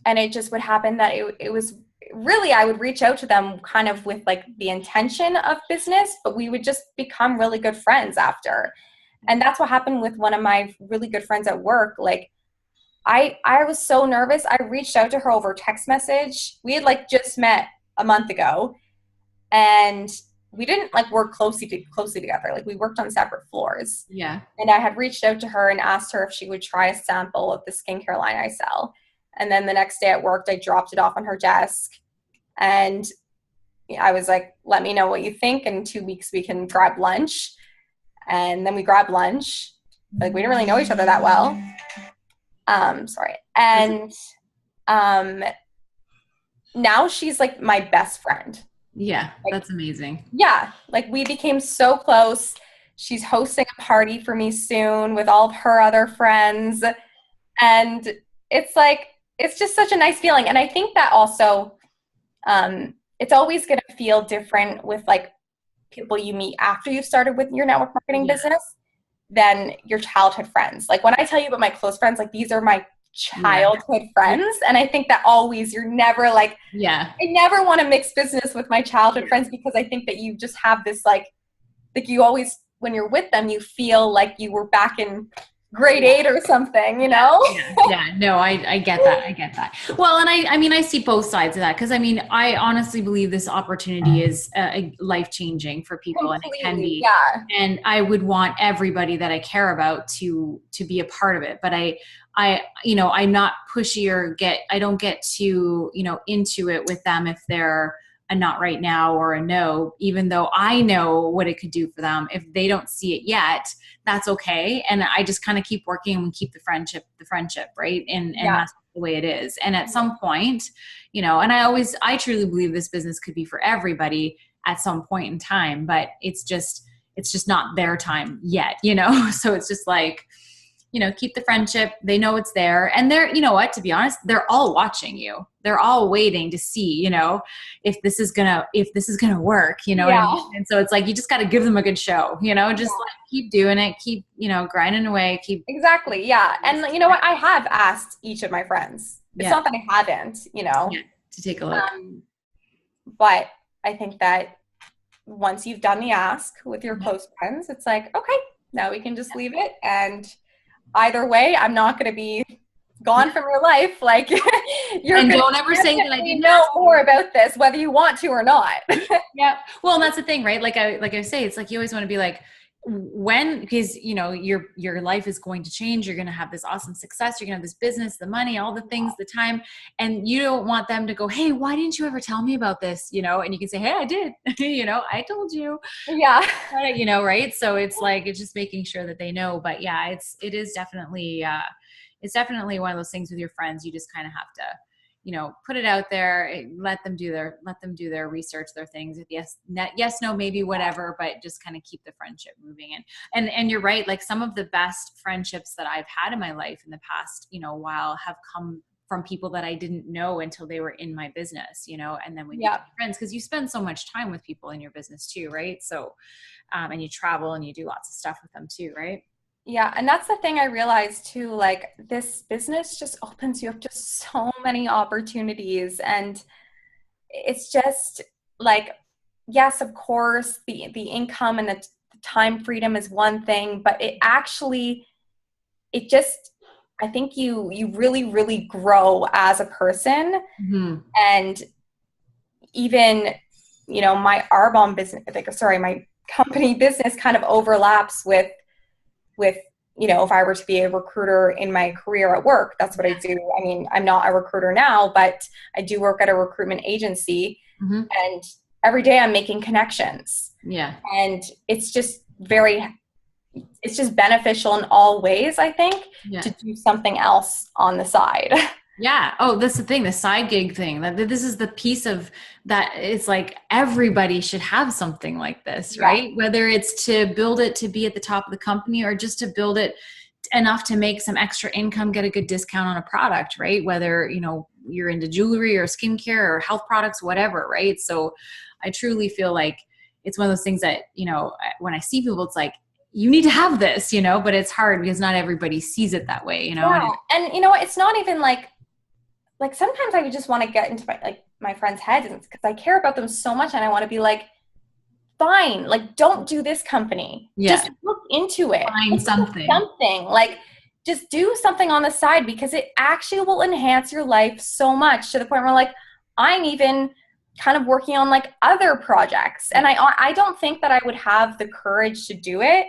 Speaker 2: and it just would happen that it was really, I would reach out to them kind of with like the intention of business, but we would just become really good friends after. And that's what happened with one of my really good friends at work. Like I was so nervous. I reached out to her over text message. We had like just met a month ago, and we didn't like work closely together. Like we worked on separate floors.
Speaker 1: Yeah.
Speaker 2: And I had reached out to her and asked her if she would try a sample of the skincare line I sell. And then the next day at work, I dropped it off on her desk, and I was like, "Let me know what you think. In 2 weeks, we can grab lunch." And then we grabbed lunch. Like we didn't really know each other that well. Sorry. And now she's like my best friend.
Speaker 1: Yeah.
Speaker 2: Like,
Speaker 1: That's amazing.
Speaker 2: yeah, like we became so close. She's hosting a party for me soon with all of her other friends. And it's like, it's just such a nice feeling. And I think that also, it's always going to feel different with like people you meet after you've started with your network marketing business than your childhood friends. Like when I tell you about my close friends, like these are my childhood friends. And I think that always, you're never like, I never want to mix business with my childhood friends, because I think that you just have this like you always, when you're with them, you feel like you were back in grade 8 or something, you know?
Speaker 1: Yeah. No, I get that. I get that. Well, and I mean, I see both sides of that. Cause I mean, I honestly believe this opportunity is life-changing for people.
Speaker 2: Completely,
Speaker 1: and it can be,
Speaker 2: yeah.
Speaker 1: and I would want everybody that I care about to be a part of it. But I'm not pushy or I don't get too, into it with them if they're a not right now or a no, even though I know what it could do for them. If they don't see it yet, that's okay. And I just kind of keep working and keep the friendship, right. And that's the way it is. And at some point, and I truly believe this business could be for everybody at some point in time, but it's just not their time yet, so it's just like, keep the friendship. They know it's there. And they're, to be honest, they're all watching you. They're all waiting to see, if this is gonna work, And so it's like, you just got to give them a good show, just like keep doing it, keep, grinding away, keep.
Speaker 2: Exactly. Yeah. And you know what? I have asked each of my friends. It's not that I haven't,
Speaker 1: to take a look.
Speaker 2: But I think that once you've done the ask with your close friends, it's like, okay, now we can just leave it. And either way, I'm not going to be gone from your life. Like
Speaker 1: don't ever say that I didn't
Speaker 2: know more about this, whether you want to or not.
Speaker 1: Yeah. Well, and that's the thing, right? Like I say, it's like, you always want to be like, because your life is going to change. You're going to have this awesome success. You're going to have this business, the money, all the things, the time. And you don't want them to go, hey, why didn't you ever tell me about this? And you can say, hey, I did, I told you.
Speaker 2: Yeah.
Speaker 1: Right. So it's like, it's just making sure that they know, but yeah, it is definitely, it's definitely one of those things with your friends. You just kind of have to, put it out there, let them do their research, their things. Yes, no, maybe, whatever, but just kind of keep the friendship moving. And you're right. Like some of the best friendships that I've had in my life in the past, while have come from people that I didn't know until they were in my business, and then we became friends, because you spend so much time with people in your business too. Right. So, and you travel and you do lots of stuff with them too. Right.
Speaker 2: Yeah, and that's the thing I realized too, like this business just opens you up to so many opportunities, and it's just like, yes, of course, the income and the time freedom is one thing, but I think you really, really grow as a person.
Speaker 1: Mm-hmm.
Speaker 2: And even, my Arbonne business, my company business kind of overlaps with, if I were to be a recruiter in my career at work. That's what I do. I mean, I'm not a recruiter now, but I do work at a recruitment agency, and every day I'm making connections.
Speaker 1: Yeah.
Speaker 2: And it's just beneficial in all ways, I think, to do something else on the side.
Speaker 1: Yeah. Oh, that's the thing, the side gig thing. That this is the piece of that. It's like everybody should have something like this, right? Whether it's to build it to be at the top of the company, or just to build it enough to make some extra income, get a good discount on a product, right? Whether, you're into jewelry or skincare or health products, whatever, right? So I truly feel like it's one of those things that, when I see people, it's like, you need to have this, but it's hard because not everybody sees it that way,
Speaker 2: Yeah. And you know what? It's not even like sometimes I would just want to get into my friends' heads because I care about them so much and I want to be like, fine, like don't do this company.
Speaker 1: Yeah.
Speaker 2: Just look into it.
Speaker 1: Find something.
Speaker 2: Like just do something on the side because it actually will enhance your life so much to the point where like I'm even kind of working on like other projects. And I don't think that I would have the courage to do it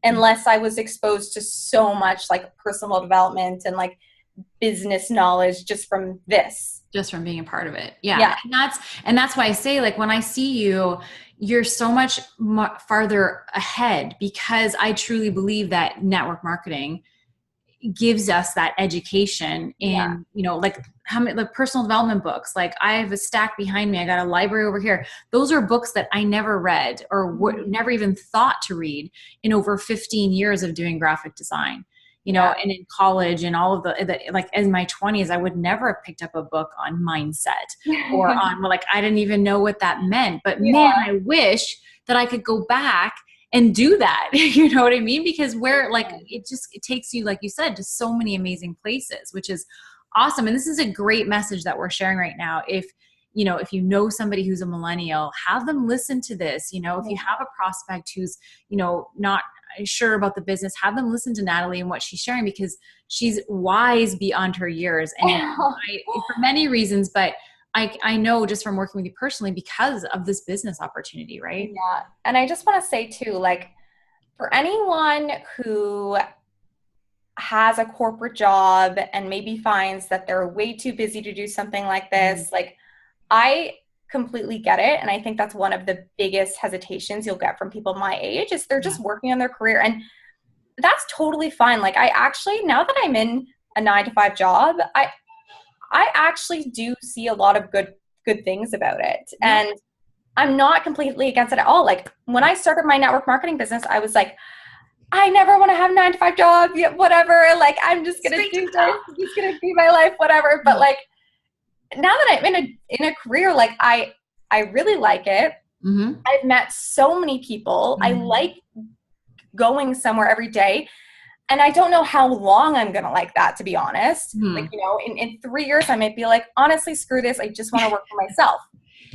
Speaker 2: unless I was exposed to so much like personal development and like business knowledge just from
Speaker 1: being a part of it. Yeah. And that's why I say, like, when I see you, you're so much farther ahead because I truly believe that network marketing gives us that education in, like how many like personal development books. Like I have a stack behind me. I got a library over here. Those are books that I never read or never even thought to read in over 15 years of doing graphic design. And in college and all of the like in my 20s, I would never have picked up a book on mindset or on like, I didn't even know what that meant, but man, I wish that I could go back and do that. You know what I mean? Because it takes you, like you said, to so many amazing places, which is awesome. And this is a great message that we're sharing right now. If you know somebody who's a millennial, have them listen to this. If you have a prospect who's, not sure about the business, have them listen to Natalie and what she's sharing because she's wise beyond her years. And for many reasons, but I know just from working with you personally because of this business opportunity, right?
Speaker 2: Yeah. And I just want to say too, like for anyone who has a corporate job and maybe finds that they're way too busy to do something like this, like I completely get it. And I think that's one of the biggest hesitations you'll get from people my age is they're just working on their career. And that's totally fine. Like I actually, now that I'm in a 9-to-5 job, I actually do see a lot of good things about it. And I'm not completely against it at all. Like when I started my network marketing business, I was like, I never want to have a 9-to-5 job, whatever. Like I'm just going to do this. It's just going to be my life, whatever. But like now that I'm in a career, like I really like it. I've met so many people. I like going somewhere every day. And I don't know how long I'm going to like that, to be honest. Like, in 3 years, I might be like, honestly, screw this. I just want to work for myself.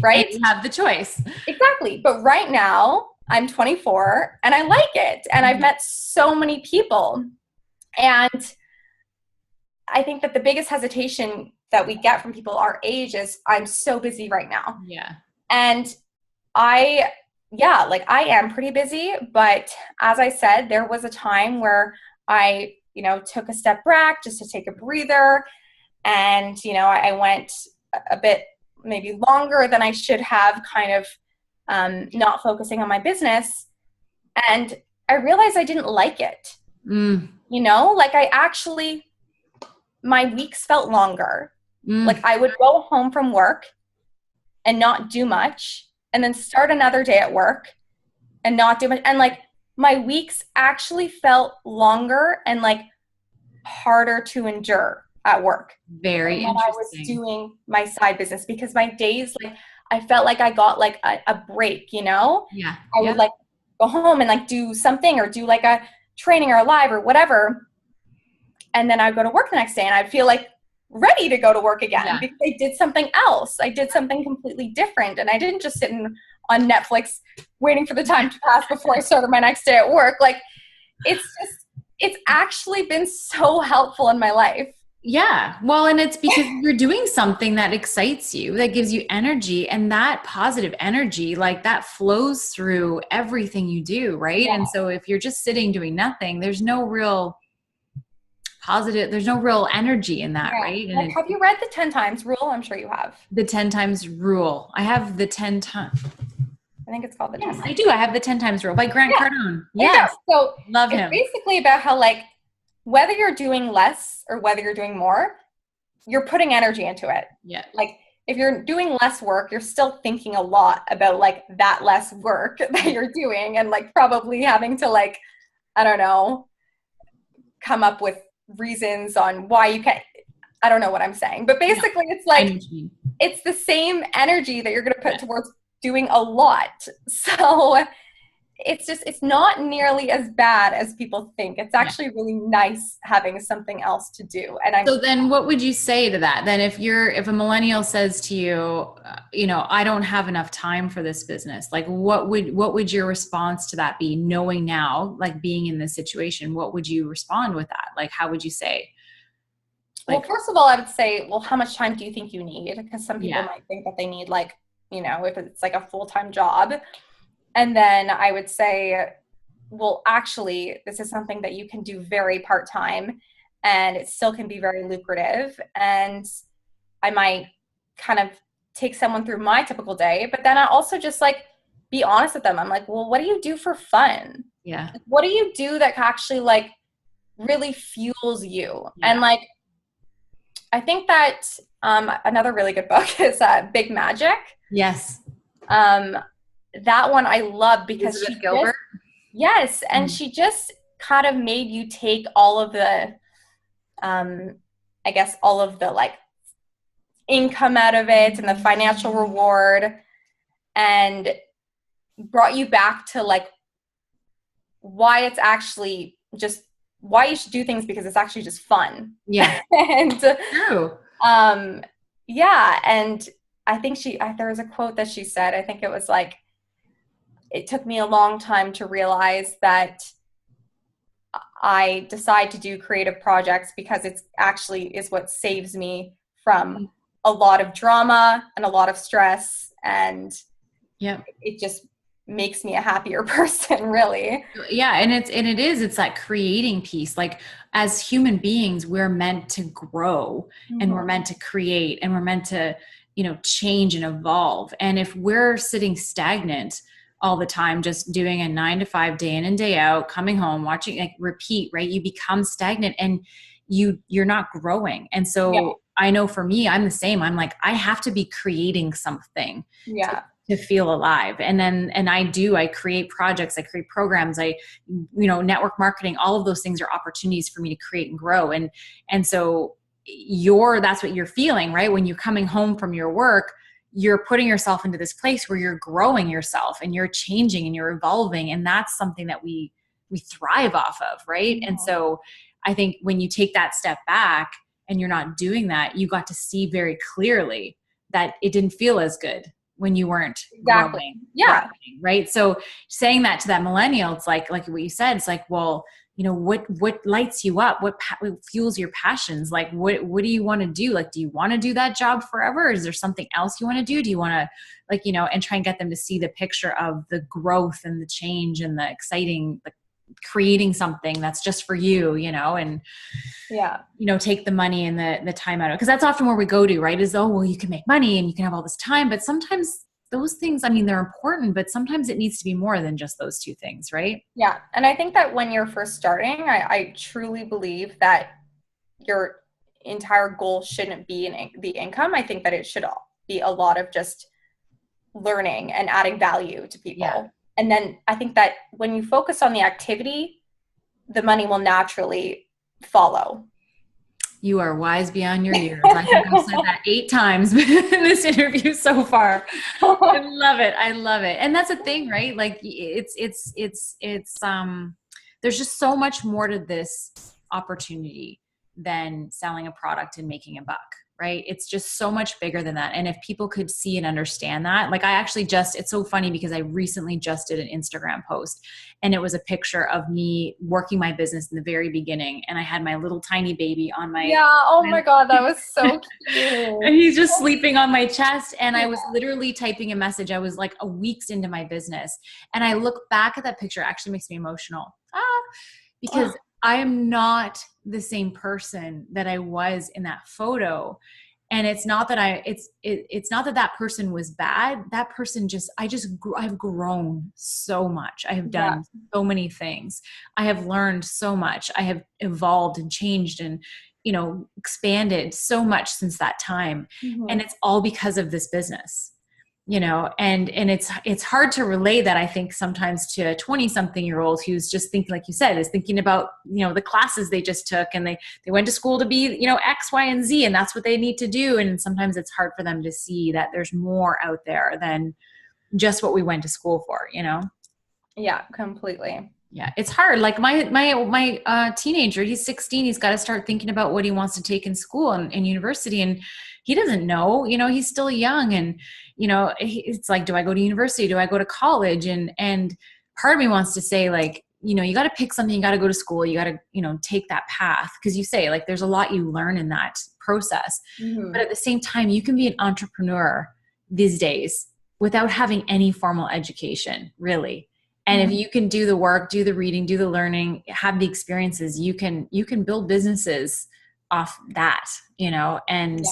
Speaker 2: Right?
Speaker 1: And you have the choice.
Speaker 2: Exactly. But right now I'm 24 and I like it. And I've met so many people. And I think that the biggest hesitation that we get from people our age is I'm so busy right now.
Speaker 1: Yeah.
Speaker 2: And I am pretty busy, but as I said, there was a time where I, took a step back just to take a breather. And, I went a bit maybe longer than I should have, kind of not focusing on my business. And I realized I didn't like it. Like my weeks felt longer. Like I would go home from work and not do much and then start another day at work and not do much. And like my weeks actually felt longer and like harder to endure at work.
Speaker 1: Very interesting.
Speaker 2: I was doing my side business because my days, like I felt like I got like a break,
Speaker 1: Yeah.
Speaker 2: I would like go home and like do something or do like a training or a live or whatever. And then I'd go to work the next day and I'd feel like ready to go to work again because I did something else. I did something completely different. And I didn't just sit on Netflix waiting for the time to pass before I started my next day at work. Like it's actually been so helpful in my life.
Speaker 1: Yeah. Well, and it's because you're doing something that excites you, that gives you energy, and that positive energy, like that flows through everything you do. Right. Yeah. And so if you're just sitting doing nothing, there's no real positive, there's no real energy in that. Right. And
Speaker 2: like, have you read the 10 times rule? I'm sure you have.
Speaker 1: The 10 times rule. I have the 10 times.
Speaker 2: I think it's called the 10 times.
Speaker 1: I do. I have the 10 times rule by Grant Cardone.
Speaker 2: Yes. So
Speaker 1: love him.
Speaker 2: It's basically about how like, whether you're doing less or whether you're doing more, you're putting energy into it.
Speaker 1: Yeah.
Speaker 2: Like if you're doing less work, you're still thinking a lot about like that less work that you're doing and like probably having to like, I don't know, come up with reasons on why you can't. I don't know what I'm saying, but basically it's
Speaker 1: I know
Speaker 2: like,
Speaker 1: what you mean.
Speaker 2: it's the same energy that you're going to put towards doing a lot. So it's not nearly as bad as people think. It's actually really nice having something else to do. And
Speaker 1: so then what would you say to that? Then if a millennial says to you, I don't have enough time for this business, like what would your response to that be, knowing now, like being in this situation, what would you respond with that? Like, how would you say?
Speaker 2: Well, first of all, I would say, well, how much time do you think you need? Because some people might think that they need like, if it's like a full-time job. And then I would say, well, actually, this is something that you can do very part-time and it still can be very lucrative. And I might kind of take someone through my typical day, but then I also just like be honest with them. I'm like, well, what do you do for fun?
Speaker 1: Yeah.
Speaker 2: Like, what do you do that actually like really fuels you?
Speaker 1: Yeah.
Speaker 2: And like, I think that another really good book is Big Magic.
Speaker 1: Yes.
Speaker 2: That one I love because
Speaker 1: Elizabeth Gilbert.
Speaker 2: Yes, and she just kind of made you take all of the, I guess, all of the like income out of it and the financial reward, and brought you back to like why it's actually just why you should do things, because it's actually just fun.
Speaker 1: Yeah.
Speaker 2: And
Speaker 1: true.
Speaker 2: Yeah, and I think there was a quote that she said, I think it was like, it took me a long time to realize that I decide to do creative projects because it's actually is what saves me from a lot of drama and a lot of stress, and it just makes me a happier person, really.
Speaker 1: Yeah. And it's that creating piece. Like as human beings, we're meant to grow and we're meant to create and we're meant to, change and evolve. And if we're sitting stagnant all the time, just doing a 9-to-5 day in and day out, coming home, watching, like repeat, right? You become stagnant and you're not growing. And so I know for me, I'm the same. I'm like, I have to be creating something to feel alive. And I create projects, I create programs, network marketing, all of those things are opportunities for me to create and grow. And so that's what you're feeling, right? When you're coming home from your work, you're putting yourself into this place where you're growing yourself and you're changing and you're evolving. And that's something that we thrive off of. Right. And so I think when you take that step back and you're not doing that, you got to see very clearly that it didn't feel as good when you weren't growing.
Speaker 2: Yeah.
Speaker 1: Right. So saying that to that millennial, it's like what you said, it's like, well, what lights you up? What fuels your passions? Like, what do you want to do? Like, do you want to do that job forever? Or is there something else you want to do? Do you want to and try and get them to see the picture of the growth and the change and the exciting, like creating something that's just for you, and take the money and the time out of it. Cause that's often where we go to, right? Is, oh, well, you can make money and you can have all this time, but sometimes those things, I mean, they're important, but sometimes it needs to be more than just those two things, right?
Speaker 2: Yeah. And I think that when you're first starting, I truly believe that your entire goal shouldn't be the income. I think that it should be a lot of just learning and adding value to people. Yeah. And then I think that when you focus on the activity, the money will naturally follow.
Speaker 1: You are wise beyond your years. I think I've said that 8 times in this interview so far. I love it. I love it. And that's a thing, right? Like it's there's just so much more to this opportunity than selling a product and making a buck, right? It's just so much bigger than that. And if people could see and understand that, like I actually it's so funny because I recently just did an Instagram post and it was a picture of me working my business in the very beginning. And I had my little tiny baby on my,
Speaker 2: my God, that was so cute.
Speaker 1: And he's just sleeping on my chest. And I was literally typing a message. I was like a weeks into my business. And I look back at that picture, it actually makes me emotional because I am not the same person that I was in that photo. And it's not that it's not that person was bad. That person I've grown so much. I have done so many things. I have learned so much. I have evolved and changed and, expanded so much since that time. Mm-hmm. And it's all because of this business. and it's hard to relay that, I think, sometimes to a 20 something year old who's just thinking, like you said, is thinking about, the classes they just took, and they went to school to be, X, Y, and Z, and that's what they need to do. And sometimes it's hard for them to see that there's more out there than just what we went to school for,
Speaker 2: Yeah, completely.
Speaker 1: Yeah, it's hard. Like my teenager, he's 16. He's got to start thinking about what he wants to take in school and university, and he doesn't know. He's still young, and it's like, do I go to university? Do I go to college? And part of me wants to say, like, you got to pick something. You got to go to school. You got to take that path, because you say, like, there's a lot you learn in that process.
Speaker 2: Mm-hmm.
Speaker 1: But at the same time, you can be an entrepreneur these days without having any formal education, really. And if you can do the work, do the reading, do the learning, have the experiences, you can build businesses off that, and,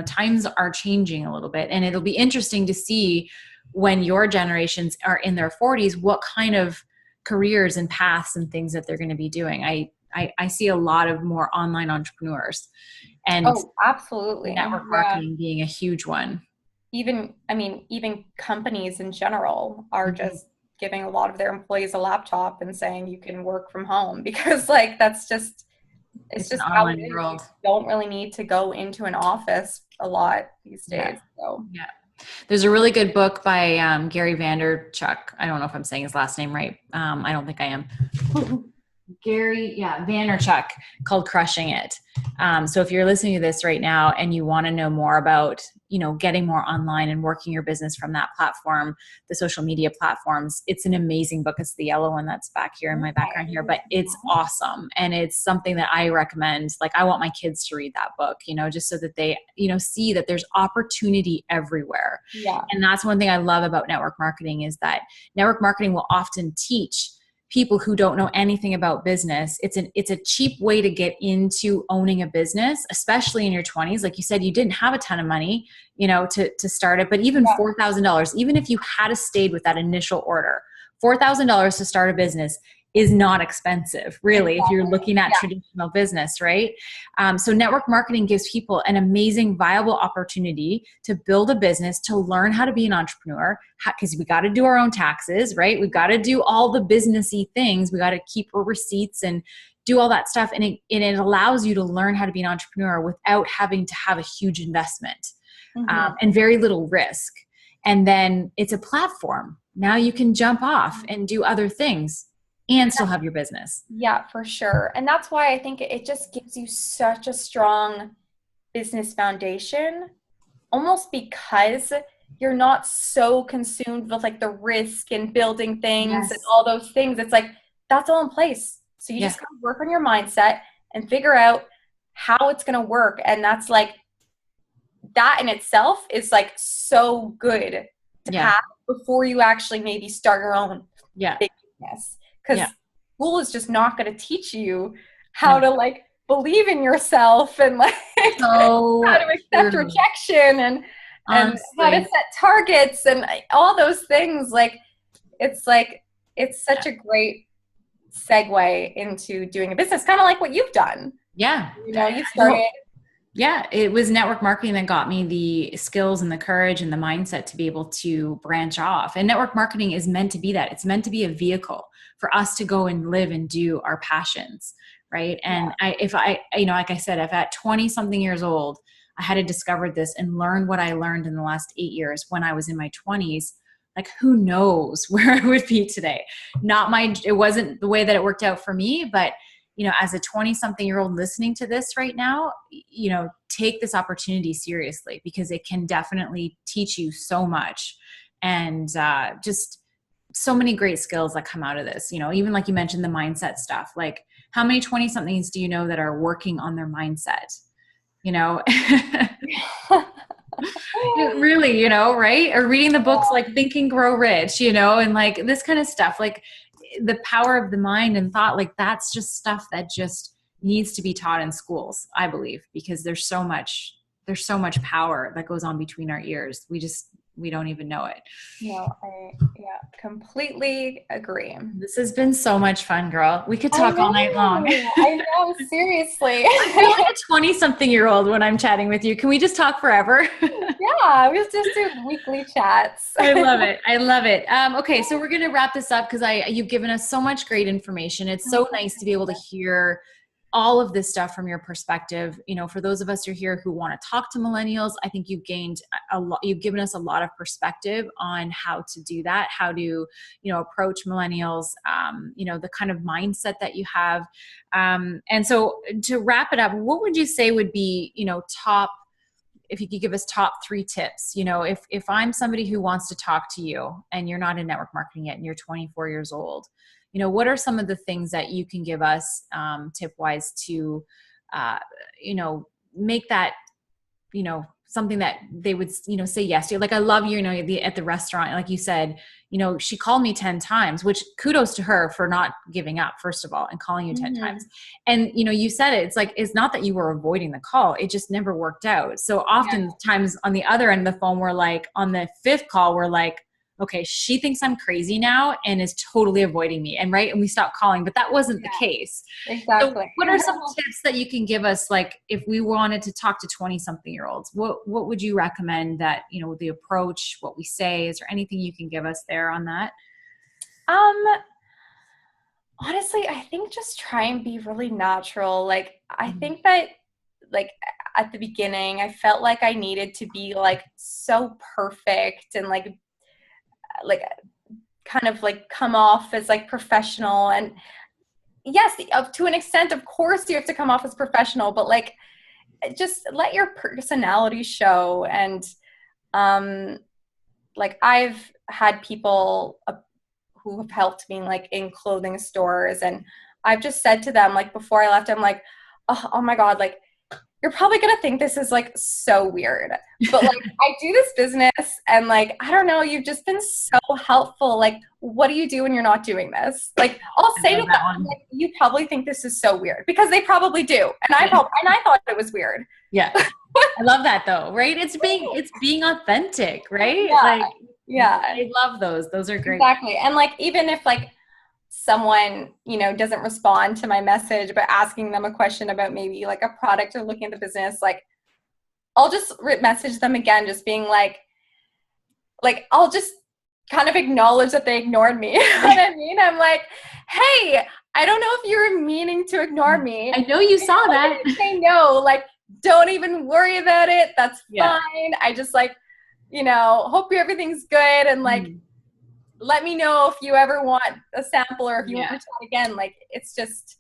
Speaker 1: times are changing a little bit, and it'll be interesting to see when your generations are in their 40s, what kind of careers and paths and things that they're going to be doing. I see a lot of more online entrepreneurs, and
Speaker 2: absolutely,
Speaker 1: network marketing being a huge one.
Speaker 2: Even companies in general are just giving a lot of their employees a laptop and saying you can work from home, because like that's just it's just how it is. You don't really need to go into an office a lot these days. So
Speaker 1: there's a really good book by Gary Vaynerchuk. I don't know if I'm saying his last name right. I don't think I am. Gary Vaynerchuk, called Crushing It. So if you're listening to this right now and you want to know more about, getting more online and working your business from that platform, the social media platforms, it's an amazing book. It's the yellow one that's back here in my background here, but it's awesome. And it's something that I recommend. Like, I want my kids to read that book, just so that they, see that there's opportunity everywhere.
Speaker 2: Yeah.
Speaker 1: And that's one thing I love about network marketing, is that network marketing will often teach people who don't know anything about business. It's a cheap way to get into owning a business, especially in your 20s. Like you said, you didn't have a ton of money, to start it, but even $4,000, even if you had stayed with that initial order, $4,000 to start a business is not expensive, really, if you're looking at traditional business, right? So network marketing gives people an amazing, viable opportunity to build a business, to learn how to be an entrepreneur, because we got to do our own taxes, right? We've got to do all the businessy things. We got to keep our receipts and do all that stuff. And it allows you to learn how to be an entrepreneur without having to have a huge investment and very little risk. And then it's a platform. Now you can jump off and do other things and still have your business.
Speaker 2: Yeah, for sure. And that's why I think it just gives you such a strong business foundation, almost because you're not so consumed with like the risk and building things and all those things. It's like, that's all in place. So you just gotta work on your mindset and figure out how it's going to work. And that's like, that in itself is like so good to have before you actually maybe start your own big business. Because school is just not going to teach you how to like believe in yourself and like how to accept rejection and how to set targets and all those things. Like it's such a great segue into doing a business, kind of like what you've done.
Speaker 1: Yeah.
Speaker 2: You started.
Speaker 1: Yeah, it was network marketing that got me the skills and the courage and the mindset to be able to branch off. And network marketing is meant to be that. It's meant to be a vehicle for us to go and live and do our passions, right? And like I said, if at 20 something years old, I had to discover this and learn what I learned in the last 8 years when I was in my 20s, like who knows where I would be today. It wasn't the way that it worked out for me, but as a 20-something-year-old listening to this right now, take this opportunity seriously, because it can definitely teach you so much, and just so many great skills that come out of this. Even like you mentioned, the mindset stuff. Like, how many 20-somethings do you know that are working on their mindset? Really, right? Or reading the books like Think and Grow Rich, and like this kind of stuff. Like, the power of the mind and thought, like that's just stuff that just needs to be taught in schools, I believe, because there's so much power that goes on between our ears. We we don't even know it.
Speaker 2: No, I completely agree.
Speaker 1: This has been so much fun, girl. We could
Speaker 2: I
Speaker 1: talk all
Speaker 2: know,
Speaker 1: night long.
Speaker 2: I know, seriously.
Speaker 1: I feel like a 20-something-year-old when I'm chatting with you. Can we just talk forever?
Speaker 2: Yeah, we just do weekly chats.
Speaker 1: I love it. I love it. Okay, so we're going to wrap this up because you've given us so much great information. It's so nice to be able to hear all of this stuff from your perspective. You know, for those of us who are here who want to talk to millennials, I think you've gained a lot. You've given us a lot of perspective on how to do that, how to, you know, approach millennials, you know, the kind of mindset that you have. And so to wrap it up, what would you say would be, you know, if you could give us top 3 tips, you know, if I'm somebody who wants to talk to you and you're not in network marketing yet and you're 24 years old, you know, what are some of the things that you can give us tip wise to, you know, make that, you know, something that they would, you know, say yes to? Like, I love, you know, at the restaurant, like you said, you know, she called me 10 times, which kudos to her for not giving up, first of all, and calling you 10 times. And, you know, you said it, it's like, it's not that you were avoiding the call. It just never worked out. So oftentimes on the other end of the phone, we're like, on the 5th call, we're like, okay, she thinks I'm crazy now and is totally avoiding me. And right. And we stopped calling, but that wasn't the case.
Speaker 2: Exactly.
Speaker 1: So what are some tips that you can give us? Like, if we wanted to talk to 20-something-year-olds, what would you recommend that, you know, the approach, what we say, is there anything you can give us there on that?
Speaker 2: Honestly, I think just try and be really natural. Like, I think that, like, at the beginning, I felt like I needed to be like so perfect and like kind of like come off as like professional. And yes, to an extent, of course you have to come off as professional, but like, just let your personality show. And like, I've had people who have helped me like in clothing stores, and I've just said to them, like, before I left, I'm like, oh my God, like, you're probably going to think this is like so weird, but like, I do this business and like, I don't know, you've just been so helpful. Like, what do you do when you're not doing this? Like, I'll say to them, like, you probably think this is so weird, because they probably do. And I thought it was weird.
Speaker 1: Yeah. I love that though, right? It's being authentic, right?
Speaker 2: Yeah.
Speaker 1: Like,
Speaker 2: yeah.
Speaker 1: I love those. Those are great.
Speaker 2: Exactly. And like, even if like someone, you know, doesn't respond to my message, but asking them a question about maybe like a product or looking at the business, like, I'll just message them again, just being like, I'll just kind of acknowledge that they ignored me. You know what I mean? I'm like, hey, I don't know if you were meaning to ignore me.
Speaker 1: I know you saw that.
Speaker 2: Say no, like, don't even worry about it. That's fine. I just like, you know, hope everything's good. And like, let me know if you ever want a sample or if you want to chat again. Like, it's just,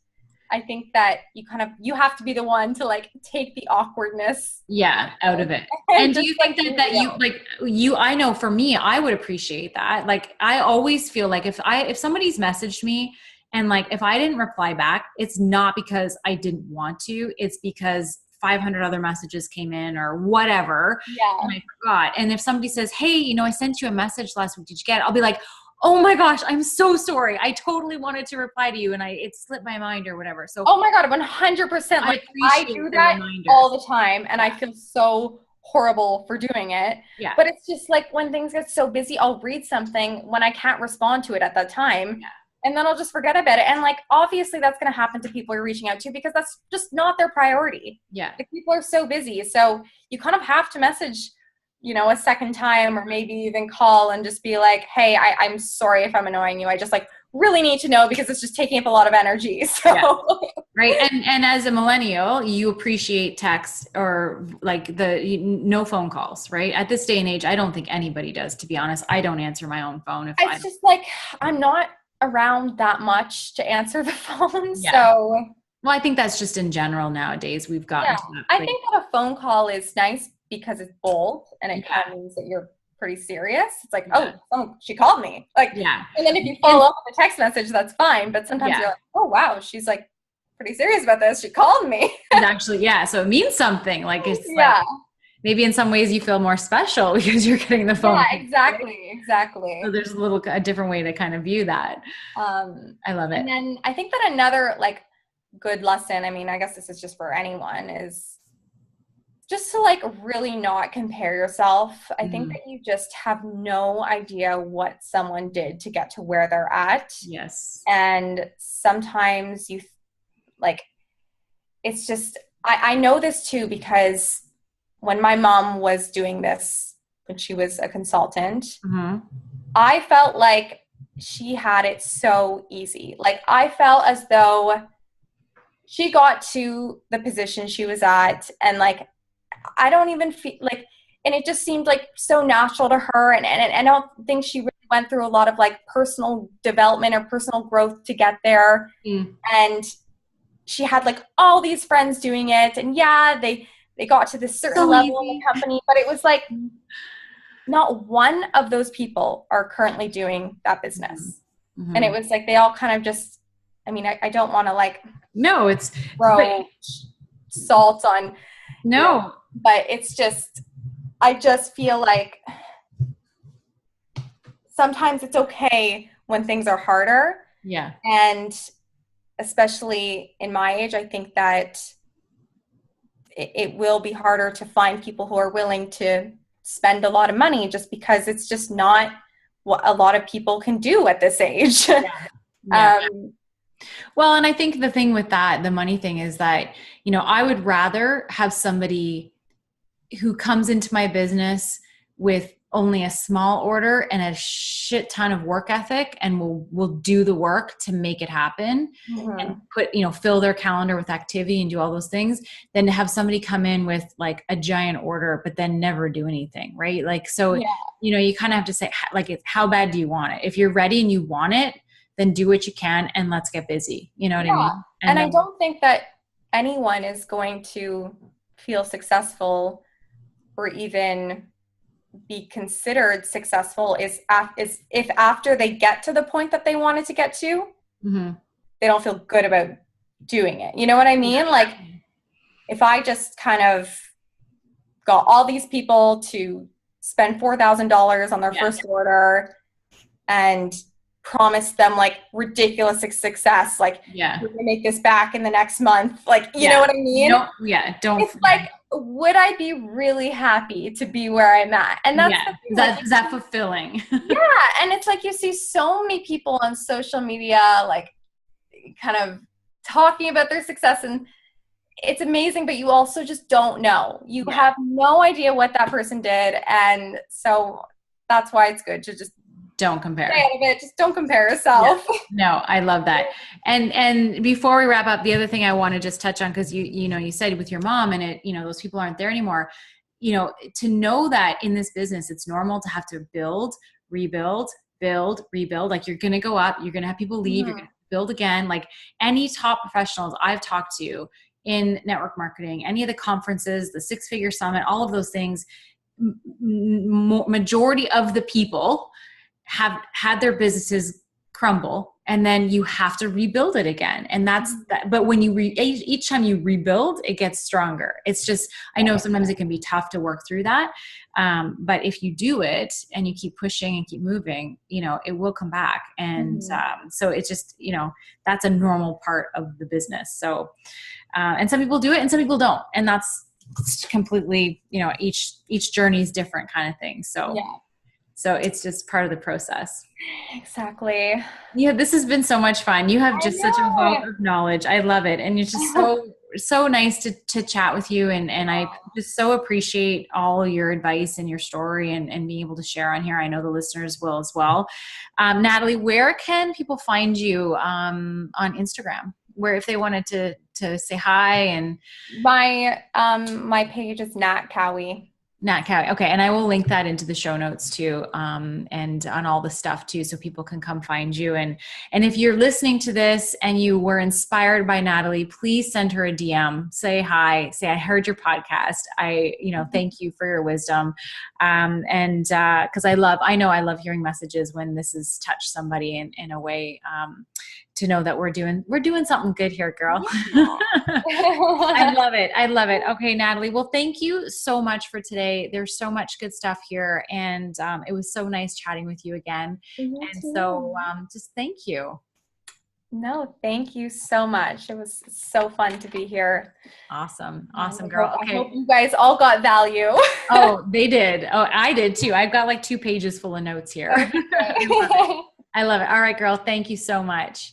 Speaker 2: I think that you have to be the one to like take the awkwardness
Speaker 1: out of it. And do you think that I know for me, I would appreciate that. Like, I always feel like if somebody's messaged me and like, if I didn't reply back, it's not because I didn't want to, it's because 500 other messages came in or whatever. And I forgot. And if somebody says, hey, you know, I sent you a message last week, did you get it? I'll be like, oh my gosh, I'm so sorry. I totally wanted to reply to you and it slipped my mind or whatever. So,
Speaker 2: oh my God, 100%. Like, I do that all the time, and I feel so horrible for doing it.
Speaker 1: Yeah.
Speaker 2: But it's just like, when things get so busy, I'll read something when I can't respond to it at that time. And then I'll just forget about it. And like, obviously that's going to happen to people you're reaching out to, because that's just not their priority. Like, people are so busy. So you kind of have to message, you know, a second time, or maybe even call and just be like, hey, I'm sorry if I'm annoying you. I just like really need to know, because it's just taking up a lot of energy. So
Speaker 1: right. And as a millennial, you appreciate text or like no phone calls, right? At this day and age, I don't think anybody does, to be honest. I don't answer my own phone.
Speaker 2: It's just like, I'm not around that much to answer the phone. So,
Speaker 1: well, I think that's just in general nowadays. We've gotten to that place.
Speaker 2: I think that a phone call is nice because it's bold, and it kind of means that you're pretty serious. It's like, she called me. Like, and then if you follow up with a text message, that's fine. But sometimes you're like, oh wow, she's like pretty serious about this. She called me.
Speaker 1: Actually, so it means something. Like, it's like, maybe in some ways you feel more special because you're getting the phone.
Speaker 2: Yeah, exactly.
Speaker 1: So there's a different way to kind of view that. I love it.
Speaker 2: And then I think that another like good lesson, I mean, I guess this is just for anyone, is just to like really not compare yourself. I think
Speaker 1: Mhm.
Speaker 2: that you just have no idea what someone did to get to where they're at.
Speaker 1: Yes.
Speaker 2: And sometimes you like, it's just, I know this too, because when my mom was doing this, when she was a consultant,
Speaker 1: Mhm.
Speaker 2: I felt like she had it so easy. Like I felt as though she got to the position she was at, and like I don't even feel like, and it just seemed like so natural to her. And I don't think she really went through a lot of like personal development or personal growth to get there.
Speaker 1: Mm.
Speaker 2: And she had like all these friends doing it. And yeah, they got to this certain
Speaker 1: So
Speaker 2: level in the
Speaker 1: easy.
Speaker 2: company, but it was like not one of those people are currently doing that business. And it
Speaker 1: Mhm.
Speaker 2: was like they all kind of just, I mean, I don't want to like
Speaker 1: No, but
Speaker 2: throw salt on, you know,
Speaker 1: no.
Speaker 2: but it's just, I just feel like sometimes it's okay when things are harder.
Speaker 1: Yeah.
Speaker 2: And especially in my age, I think that it will be harder to find people who are willing to spend a lot of money, just because it's just not what a lot of people can do at this age.
Speaker 1: Yeah. Yeah.
Speaker 2: um,
Speaker 1: Well, and I think the thing with that, the money thing is that, I would rather have somebody who comes into my business with only a small order and a shit ton of work ethic and will do the work to make it happen and
Speaker 2: mhm.
Speaker 1: fill their calendar with activity and do all those things, than to have somebody come in with like a giant order but then never do anything, right? Like, so
Speaker 2: Yeah.
Speaker 1: you kind of have to say, like, it's how bad do you want it? If you're ready and you want it, then do what you can and let's get busy, you know what I
Speaker 2: Yeah.
Speaker 1: mean?
Speaker 2: And
Speaker 1: And
Speaker 2: I
Speaker 1: then
Speaker 2: don't think that anyone is going to feel successful or even be considered successful is if after they get to the point that they wanted to get to,
Speaker 1: Mhm.
Speaker 2: they don't feel good about doing it. You know what I mean? Like if I just kind of got all these people to spend $4,000 on their
Speaker 1: Yeah.
Speaker 2: first order and promised them like ridiculous success, like
Speaker 1: Yeah.
Speaker 2: you're gonna make this back in the next month, like you
Speaker 1: Yeah.
Speaker 2: know what I mean?
Speaker 1: Don't.
Speaker 2: It's like, would I be really happy to be where I'm at? And that's
Speaker 1: Yeah.
Speaker 2: the
Speaker 1: Is
Speaker 2: thing, like,
Speaker 1: that, is that fulfilling?
Speaker 2: yeah, and it's like you see so many people on social media, like kind of talking about their success, and it's amazing, but you also just don't know. You
Speaker 1: Yeah.
Speaker 2: have no idea what that person did, and so that's why it's good to just
Speaker 1: Don't
Speaker 2: stay
Speaker 1: compare.
Speaker 2: out of it. Just don't compare
Speaker 1: Yeah.
Speaker 2: yourself.
Speaker 1: No, I love that. And before we wrap up, the other thing I want to just touch on, because you said with your mom and those people aren't there anymore, to know that in this business, it's normal to have to build, rebuild, build, rebuild. Like you're going to go up, you're going to have people leave, you're going to build again. Like any top professionals I've talked to in network marketing, any of the conferences, the six-figure summit, all of those things, majority of the people have had their businesses crumble, and then you have to rebuild it again. And that's that. But when you each time you rebuild, it gets stronger. It's just, I know sometimes it can be tough to work through that. But if you do it and you keep pushing and keep moving, it will come back. And so it's just, that's a normal part of the business. So, and some people do it and some people don't. And that's completely, each journey is different kind of thing. So
Speaker 2: Yeah,
Speaker 1: so it's just part of the process.
Speaker 2: exactly.
Speaker 1: Yeah, this has been so much fun. You have
Speaker 2: I
Speaker 1: just such a wealth
Speaker 2: know.
Speaker 1: of knowledge. I love it. And it's just so nice to chat with you. And I just so appreciate all your advice and your story and being able to share on here. I know the listeners will as well. Natalie, where can people find you on Instagram? Where if they wanted to say hi and
Speaker 2: My page is Nat Cowie.
Speaker 1: Nat Cowie. Okay. And I will link that into the show notes too. And on all the stuff too, so people can come find you. And if you're listening to this and you were inspired by Natalie, please send her a DM, say hi, say, I heard your podcast. Thank you for your wisdom. Cause I love hearing messages when this has touched somebody in a way, to know that we're doing something good here, girl. I love it. I love it. Okay, Natalie. Well, thank you so much for today. There's so much good stuff here. And it was so nice chatting with you again.
Speaker 2: You
Speaker 1: And
Speaker 2: too.
Speaker 1: so just thank you.
Speaker 2: No, thank you so much. It was so fun to be here.
Speaker 1: Awesome.
Speaker 2: And
Speaker 1: Awesome, girl.
Speaker 2: I hope
Speaker 1: Okay.
Speaker 2: you guys all got value.
Speaker 1: Oh, they did. Oh, I did too. I've got like 2 pages full of notes here.
Speaker 2: Okay,
Speaker 1: I love it.
Speaker 2: great.
Speaker 1: I love it. All right, girl. Thank you so much.